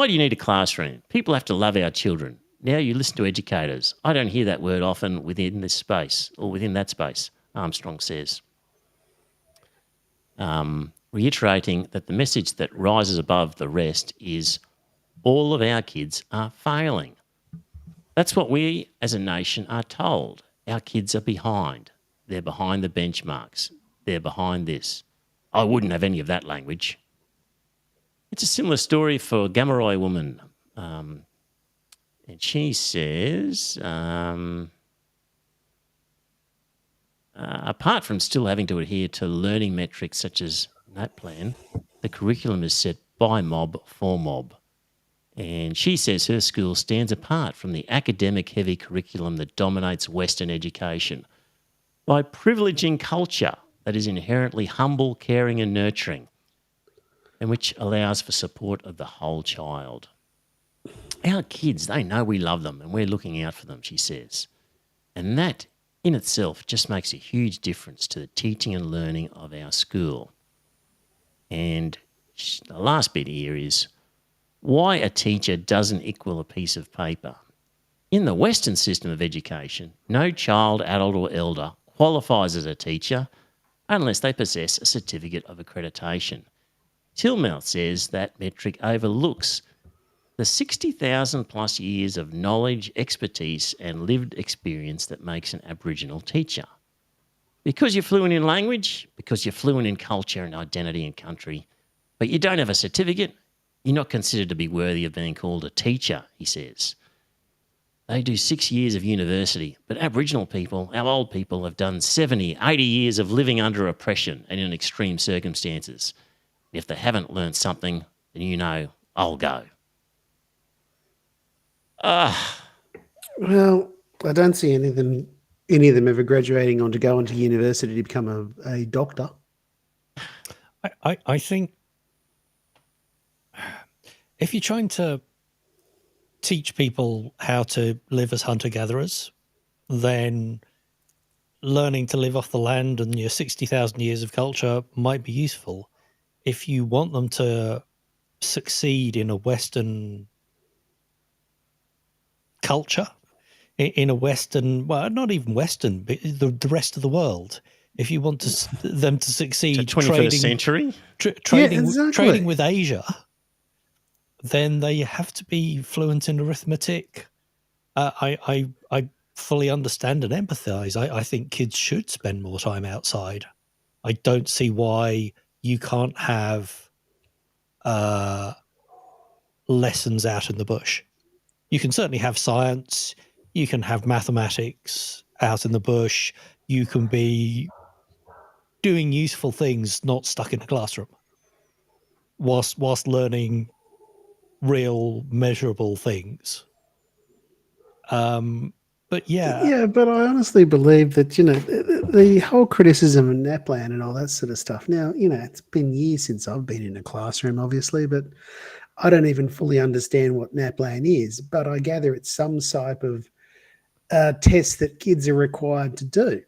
do you need a classroom? People have to love our children. Now you listen to educators. I don't hear that word often within this space or within that space, Armstrong says. Reiterating that the message that rises above the rest is all of our kids are failing. That's what we as a nation are told. Our kids are behind. They're behind the benchmarks. They're behind this. I wouldn't have any of that language. It's a similar story for a Gamilaroi woman. And she says, apart from still having to adhere to learning metrics such as NAPLAN, the curriculum is set by mob for mob. And she says her school stands apart from the academic-heavy curriculum that dominates Western education by privileging culture that is inherently humble, caring and nurturing, and which allows for support of the whole child. Our kids, they know we love them and we're looking out for them, she says. And that in itself just makes a huge difference to the teaching and learning of our school. And the last bit here is why a teacher doesn't equal a piece of paper. In the Western system of education, no child, adult or elder qualifies as a teacher unless they possess a certificate of accreditation. Tillmouth says that metric overlooks the 60,000 plus years of knowledge, expertise and lived experience that makes an Aboriginal teacher. Because you're fluent in language, because you're fluent in culture and identity and country, but you don't have a certificate, you're not considered to be worthy of being called a teacher, he says. They do 6 years of university, but Aboriginal people, our old people, have done 70, 80 years of living under oppression and in extreme circumstances. If they haven't learned something, then you know I'll go. Well, I don't see any of them ever graduating on to go into university to become a doctor. I think if you're trying to teach people how to live as hunter-gatherers, then learning to live off the land and your 60,000 years of culture might be useful. If you want them to succeed in a Western culture, in a Western, well, not even Western, but the rest of the world, if you want them to succeed The 21st century? trading exactly. with Asia, then they have to be fluent in arithmetic. I fully understand and empathize. I think kids should spend more time outside. I don't see why you can't have lessons out in the bush. You can certainly have science. You can have mathematics out in the bush. You can be doing useful things, not stuck in a classroom, whilst learning real measurable things. But Yeah, but I honestly believe that, the whole criticism of NAPLAN and all that sort of stuff. Now, it's been years since I've been in a classroom, obviously, but I don't even fully understand what NAPLAN is. But I gather it's some type of test that kids are required to do.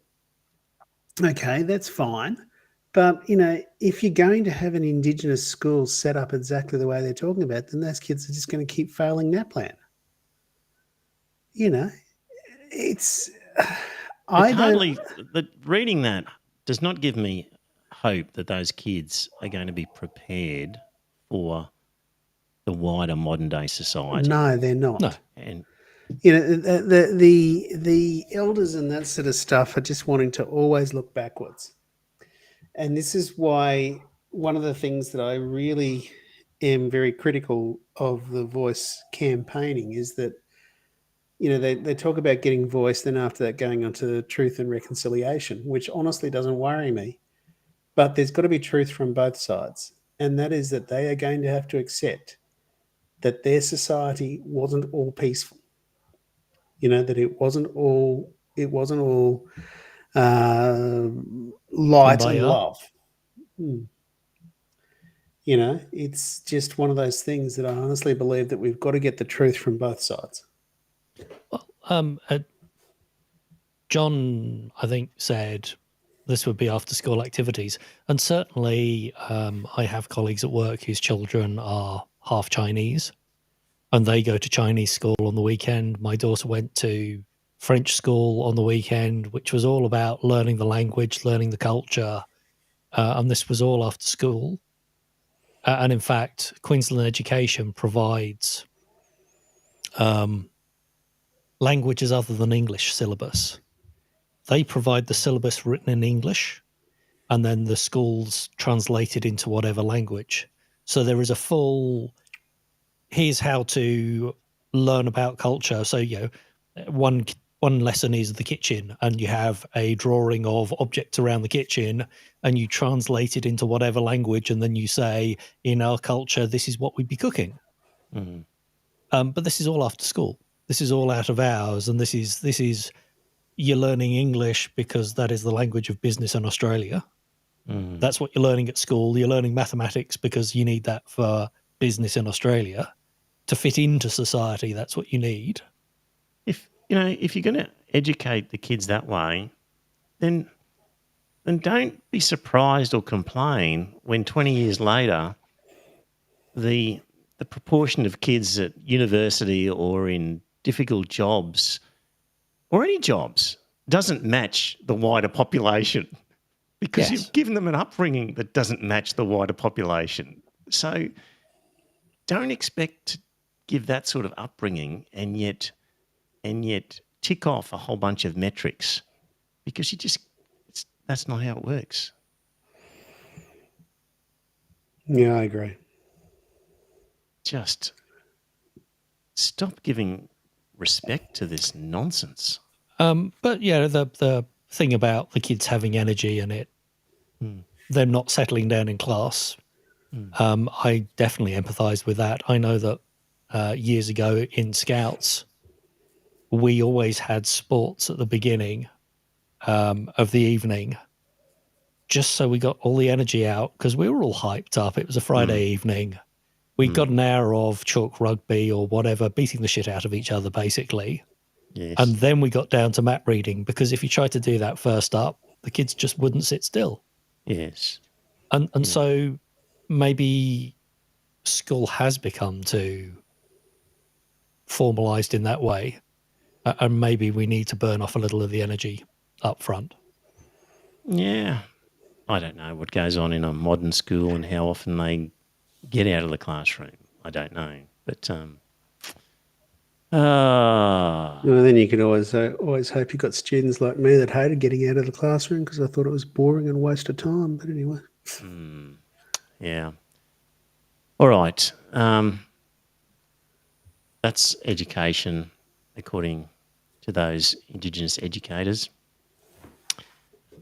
Okay, that's fine. But, if you're going to have an Indigenous school set up exactly the way they're talking about, then those kids are just going to keep failing NAPLAN. It's I don't. Reading that does not give me hope that those kids are going to be prepared for the wider modern day society. No, they're not. No. And The elders and that sort of stuff are just wanting to always look backwards, and this is why one of the things that I really am very critical of the Voice campaigning is that they talk about getting voice, then after that going on to truth and reconciliation, which honestly doesn't worry me. But there's got to be truth from both sides. And that is that they are going to have to accept that their society wasn't all peaceful. That it wasn't all light and Kumbaya. love. It's just one of those things that I honestly believe that we've got to get the truth from both sides. Well, John, I think, said this would be after school activities. And certainly I have colleagues at work whose children are half Chinese and they go to Chinese school on the weekend. My daughter went to French school on the weekend, which was all about learning the language, learning the culture. And this was all after school. And in fact, Queensland Education provides languages other than English syllabus. They provide the syllabus written in English, and then the schools translate it into whatever language. So there is a full, here's how to learn about culture. So, one lesson is the kitchen, and you have a drawing of objects around the kitchen, and you translate it into whatever language, and then you say, in our culture, this is what we'd be cooking. Mm-hmm. But this is all after school. This is all out of hours, and this is you're learning English because that is the language of business in Australia. Mm. That's what you're learning at school. You're learning mathematics because you need that for business in Australia. To fit into society, that's what you need. If you're going to educate the kids that way, then don't be surprised or complain when 20 years later the proportion of kids at university or in difficult jobs or any jobs doesn't match the wider population because you've given them an upbringing that doesn't match the wider population. So don't expect to give that sort of upbringing and yet tick off a whole bunch of metrics because that's not how it works. Yeah, I agree. just stop giving respect to this nonsense. But yeah, the thing about the kids having energy and them not settling down in class, I definitely empathise with that. I know that years ago in Scouts, we always had sports at the beginning of the evening, just so we got all the energy out because we were all hyped up. It was a Friday evening. We got an hour of chalk rugby or whatever, beating the shit out of each other, basically. Yes. And then we got down to map reading because if you tried to do that first up, the kids just wouldn't sit still. Yes. And so maybe school has become too formalised in that way. And maybe we need to burn off a little of the energy up front. Yeah. I don't know what goes on in a modern school and how often they get out of the classroom. I don't know. But Well, then you could always hope you got students like me that hated getting out of the classroom because I thought it was boring and a waste of time. But anyway. yeah. All right. That's education according to those Indigenous educators.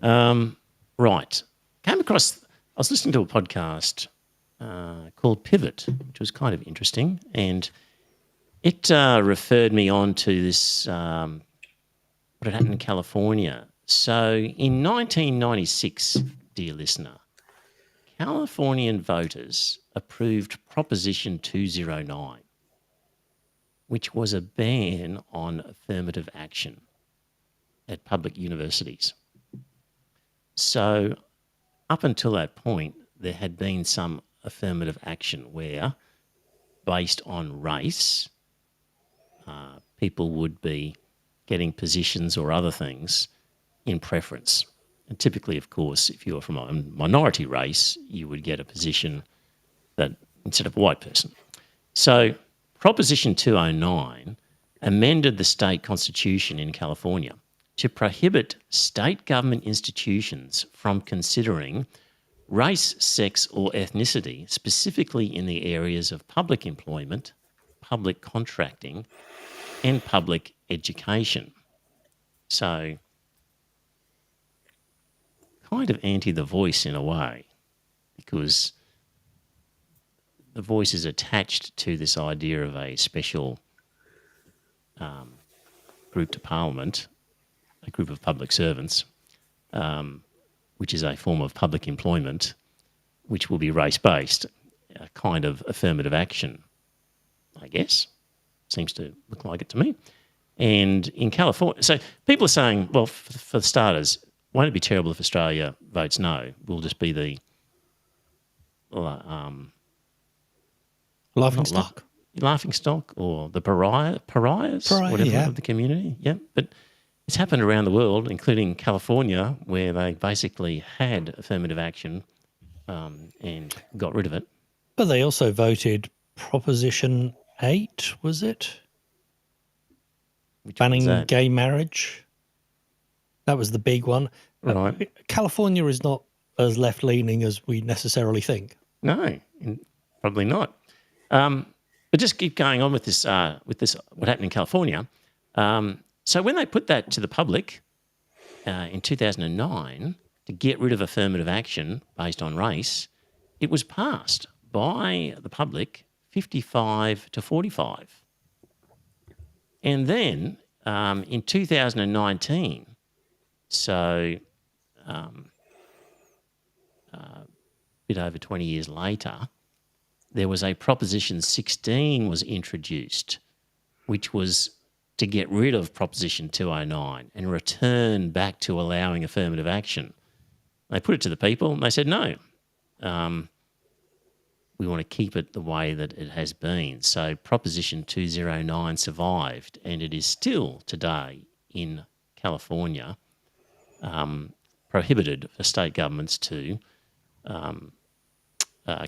Right. Came across, I was listening to a podcast called Pivot, which was kind of interesting, and it referred me on to this, what had happened in California. So in 1996, dear listener, Californian voters approved Proposition 209, which was a ban on affirmative action at public universities. So up until that point, there had been some affirmative action where, based on race, people would be getting positions or other things in preference. And typically, of course, if you're from a minority race, you would get a position that instead of a white person. So Proposition 209 amended the state constitution in California to prohibit state government institutions from considering race, sex, or ethnicity, specifically in the areas of public employment, public contracting, and public education. So, kind of anti The Voice in a way, because The Voice is attached to this idea of a special group to Parliament, a group of public servants, which is a form of public employment, which will be race-based, a kind of affirmative action, I guess. Seems to look like it to me. And in California, so people are saying, well, for starters, won't it be terrible if Australia votes no? We'll just be the Laughing stock. laughing stock or the pariahs, whatever, yeah. of the community. Yeah, but it's happened around the world, including California, where they basically had affirmative action and got rid of it. But they also voted Proposition 8, was it? Which one was Banning that? gay marriage. That was the big one. Right. California is not as left-leaning as we necessarily think. No, probably not. But just keep going on with this. What happened in California? So when they put that to the public in 2009 to get rid of affirmative action based on race, it was passed by the public 55 to 45. And then in 2019, so a bit over 20 years later, there was a Proposition 16 was introduced, which was to get rid of Proposition 209 and return back to allowing affirmative action. They put it to the people and they said, no, we want to keep it the way that it has been. So Proposition 209 survived, and it is still today in California prohibited for state governments to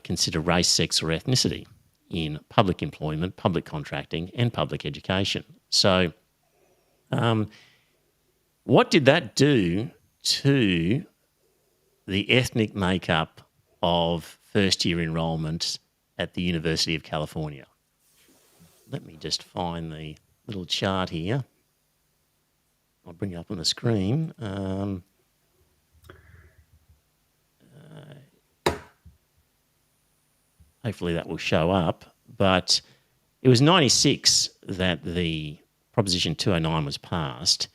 consider race, sex or ethnicity in public employment, public contracting and public education. So what did that do to the ethnic makeup of first-year enrolment at the University of California. Let me just find the little chart here. I'll bring it up on the screen. Hopefully that will show up. But it was 96 that the Proposition 209 was passed.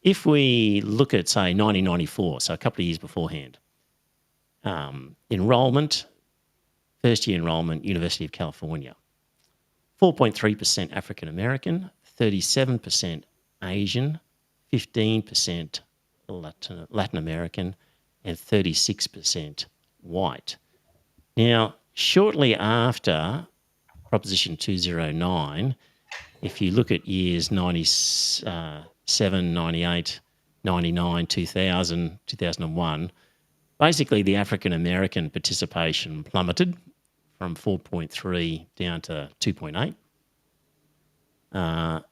If we look at, say, 1994, so a couple of years beforehand, enrolment, first-year enrolment, University of California, 4.3% African American, 37% Asian, 15% Latin American, and 36% white. Now, shortly after Proposition 209, if you look at years 97, 98, 99, 2000, 2001, basically the African American participation plummeted from 4.3 down to 2.8.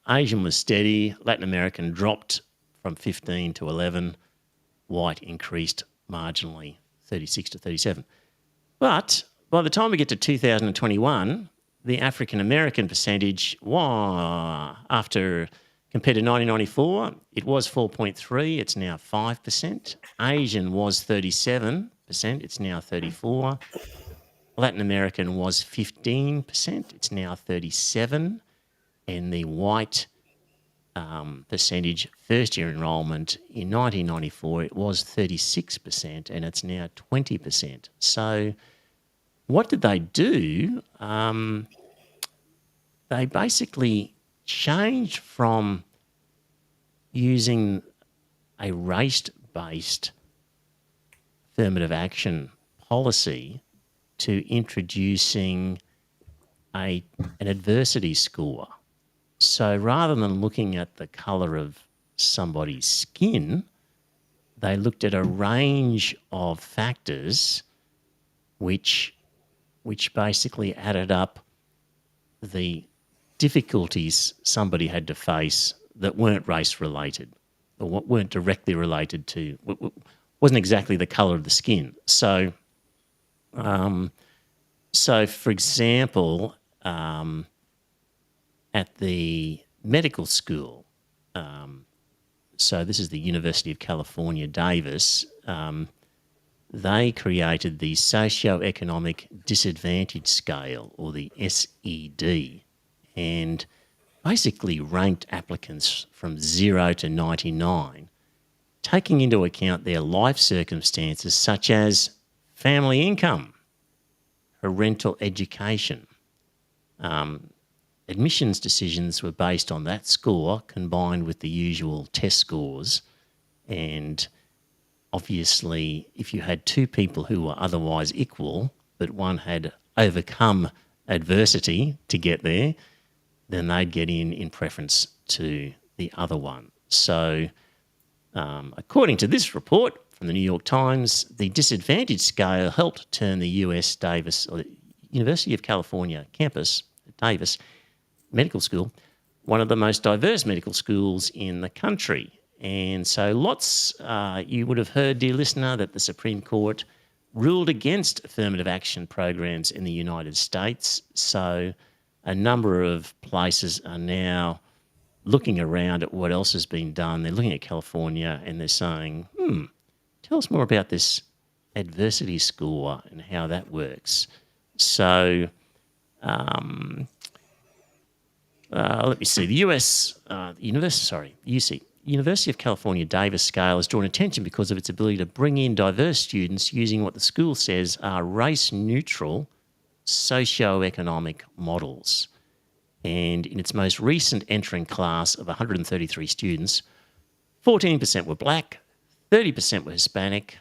Asian was steady. Latin American dropped from 15 to 11. White increased marginally, 36 to 37. But by the time we get to 2021, the African American percentage, after compared to 1994, it was 4.3. It's now 5%. Asian was 37%. It's now 34%. Latin American was 15%. It's now 37%. And the white percentage, first-year enrolment, in 1994, it was 36%, and it's now 20%. So what did they do? They basically changed from using a race-based affirmative action policy to introducing an adversity score. So rather than looking at the colour of somebody's skin, they looked at a range of factors which basically added up the difficulties somebody had to face that weren't race-related or what weren't directly related to, wasn't exactly the colour of the skin. So, for example, at the medical school, so this is the University of California, Davis, they created the Socioeconomic Disadvantage Scale, or the SED, and basically ranked applicants from 0 to 99, taking into account their life circumstances such as family income, parental education. Admissions decisions were based on that score combined with the usual test scores. And obviously, if you had two people who were otherwise equal, but one had overcome adversity to get there, then they'd get in preference to the other one. So according to this report from the New York Times, the disadvantage scale helped turn the US Davis, or the University of California campus at Davis Medical School, one of the most diverse medical schools in the country. And so you would have heard, dear listener, that the Supreme Court ruled against affirmative action programs in the United States. So a number of places are now looking around at what else has been done. They're looking at California and they're saying, tell us more about this adversity score and how that works. So let me see. The University of California Davis scale has drawn attention because of its ability to bring in diverse students using what the school says are race-neutral socio-economic models. And in its most recent entering class of 133 students, 14% were black, 30% were Hispanic,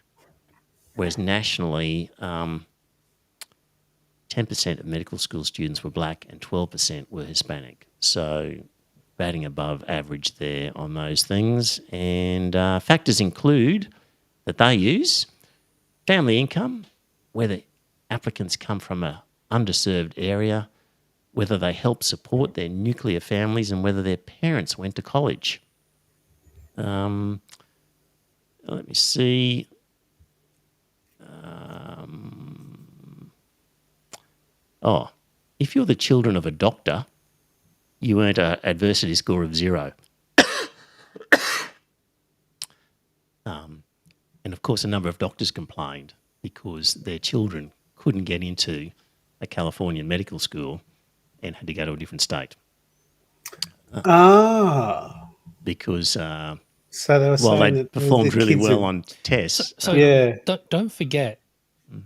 whereas nationally 10% of medical school students were black and 12% were Hispanic. So batting above average there on those things. And factors include that they use family income, whether applicants come from an underserved area, whether they help support their nuclear families, and whether their parents went to college. Let me see. if you're the children of a doctor, you earned an adversity score of 0. And of course, a number of doctors complained because their children couldn't get into a Californian medical school and had to go to a different state Ah, because so they were while saying they that performed the really kids well are- on tests, So Yeah. don't forget,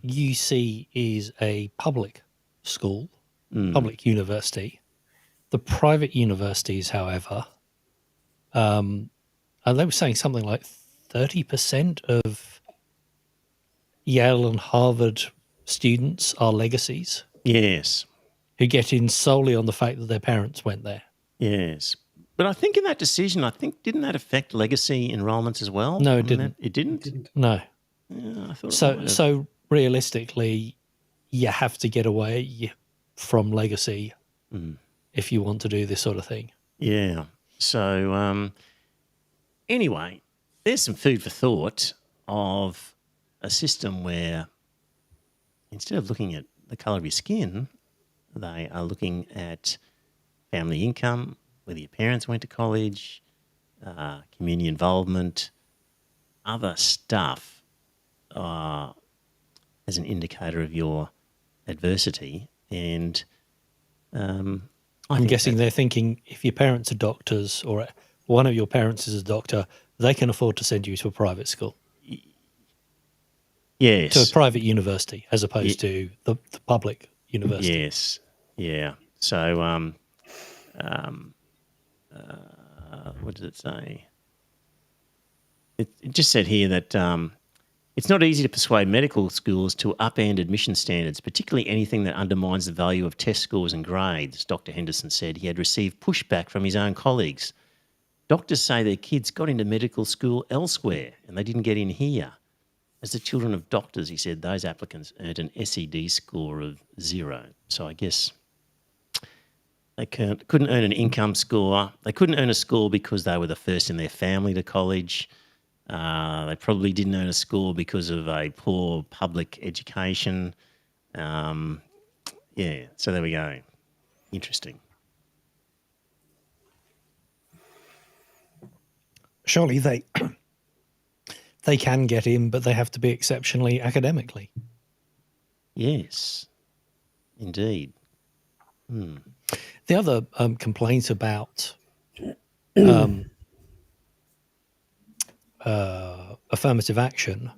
UC is a public school, public university. The private universities, however, and they were saying something like 30% of Yale and Harvard students are legacies yes, who get in solely on the fact that their parents went there. yes. But I think in that decision, didn't that affect legacy enrolments as well? No, it I mean, didn't. It didn't? No. Yeah, I thought it might So have. so realistically, you have to get away from legacy if you want to do this sort of thing. Yeah. So anyway, there's some food for thought of a system where instead of looking at the colour of your skin, they are looking at family income, whether your parents went to college, community involvement, other stuff as an indicator of your adversity. And I'm think guessing that- they're thinking if your parents are doctors or one of your parents is a doctor, they can afford to send you to a private school, yes. to a private university, as opposed to the public university. Yes, yeah. So, what does it say? It just said here that it's not easy to persuade medical schools to upend admission standards, particularly anything that undermines the value of test scores and grades. Dr. Henderson said he had received pushback from his own colleagues. Doctors say their kids got into medical school elsewhere and they didn't get in here. As the children of doctors, he said, those applicants earned an SED score of 0. So I guess they couldn't earn an income score. They couldn't earn a score because they were the first in their family to college. They probably didn't earn a score because of a poor public education. Yeah, so there we go. Interesting. Surely they they can get in, but they have to be exceptionally academically. Yes, indeed. The other complaint about affirmative action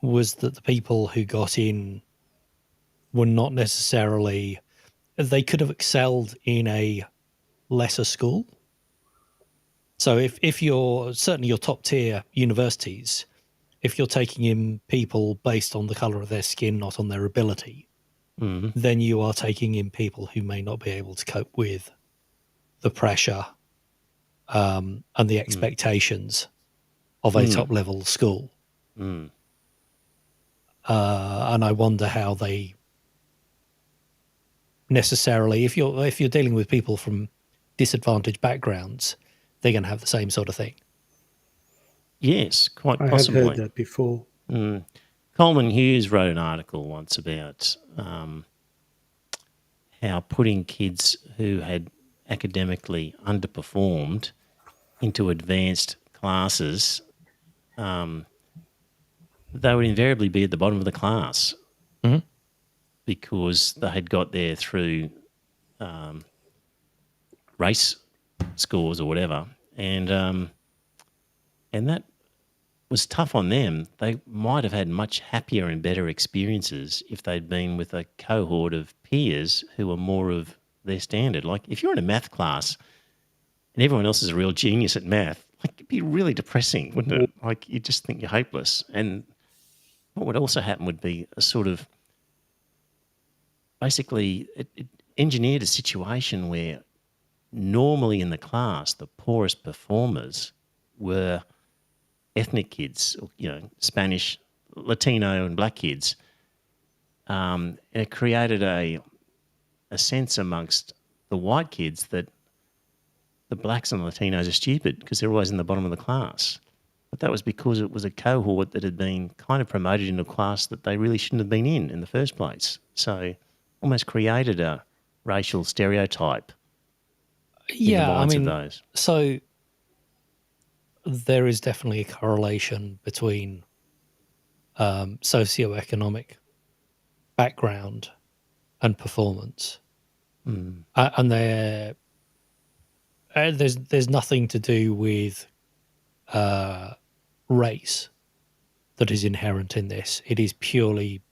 was that the people who got in were not necessarily, they could have excelled in a lesser school. So if you're, certainly your top tier universities, if you're taking in people based on the colour of their skin, not on their ability, then you are taking in people who may not be able to cope with the pressure and the expectations of a top level school. And I wonder how they necessarily, if you're dealing with people from disadvantaged backgrounds, they're going to have the same sort of thing. Yes, quite I possibly. have heard that before. Coleman Hughes wrote an article once about how putting kids who had academically underperformed into advanced classes, they would invariably be at the bottom of the class because they had got there through race scores or whatever, and that was tough on them. They might have had much happier and better experiences if they'd been with a cohort of peers who were more of their standard. Like if you're in a math class and everyone else is a real genius at math, like it'd be really depressing, wouldn't it? Like you just think you're hopeless. And what would also happen would be a sort of, basically it engineered a situation where normally in the class, the poorest performers were ethnic kids, Spanish, Latino and black kids. And it created a sense amongst the white kids that the blacks and Latinos are stupid because they're always in the bottom of the class. But that was because it was a cohort that had been kind of promoted into a class that they really shouldn't have been in the first place. So almost created a racial stereotype in the Yeah, I minds mean, of those. so there is definitely a correlation between socioeconomic background and performance, and there's nothing to do with race that is inherent in this. It is purely,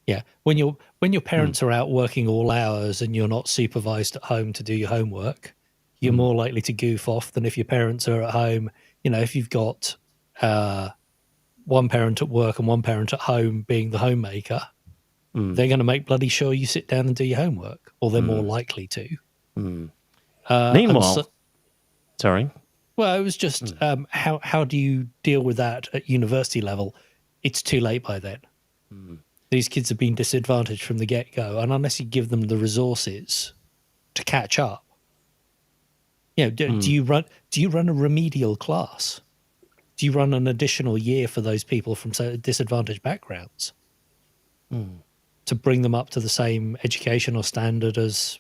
yeah. When your parents are out working all hours and you're not supervised at home to do your homework, you're more likely to goof off than if your parents are at home. You know, if you've got one parent at work and one parent at home being the homemaker, they're going to make bloody sure you sit down and do your homework, or they're more likely to. And Meanwhile, sorry. well, it was just how do you deal with that at university level? It's too late by then. These kids have been disadvantaged from the get-go, and unless you give them the resources to catch up, you know, do you run a remedial class? Do you run an additional year for those people from disadvantaged backgrounds to bring them up to the same educational standard as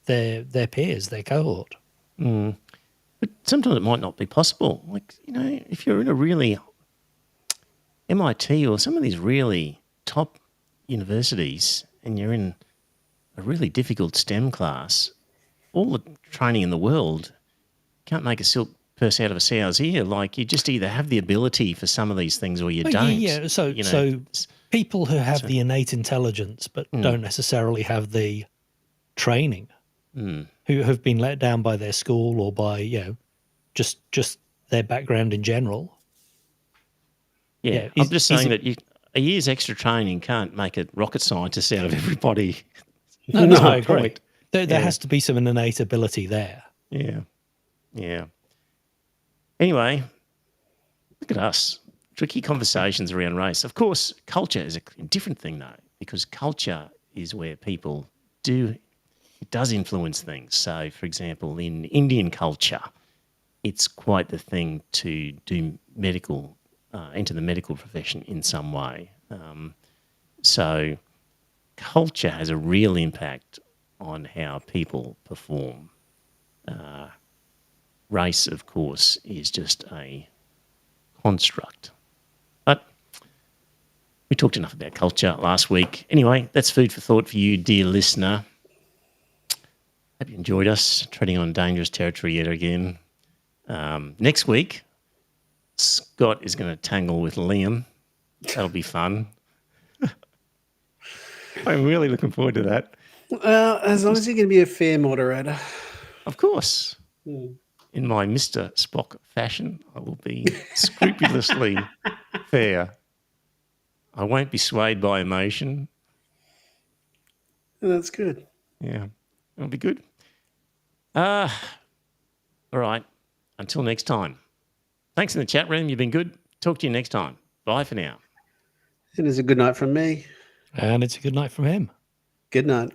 their peers, their cohort? But sometimes it might not be possible. Like, you know, if you're in a really MIT or some of these really top universities and you're in a really difficult STEM class, all the training in the world can't make a silk purse out of a sow's ear. Like, you just either have the ability for some of these things or you don't. Yeah, so people who have the innate intelligence but don't necessarily have the training, who have been let down by their school or by, you know, just their background in general. Yeah, I'm just saying that a year's extra training can't make a rocket scientist out of everybody. No, I agree. There has to be some innate ability there. Yeah, yeah. Anyway, look at us. Tricky conversations around race. Of course, culture is a different thing, though, because culture is where people it does influence things. So, for example, in Indian culture, it's quite the thing to do enter the medical profession in some way. So culture has a real impact on how people perform. Race, of course, is just a construct. But we talked enough about culture last week. Anyway, that's food for thought for you, dear listener. Hope you enjoyed us treading on dangerous territory yet again. Next week, Scott is going to tangle with Liam. That'll be fun. I'm really looking forward to that. Well, as long as you're going to be a fair moderator. Of course. In my Mr. Spock fashion, I will be scrupulously fair. I won't be swayed by emotion. That's good. Yeah, it'll be good. All right. Until next time. Thanks in the chat room. You've been good. Talk to you next time. Bye for now. It is a good night from me. And it's a good night from him. Good night.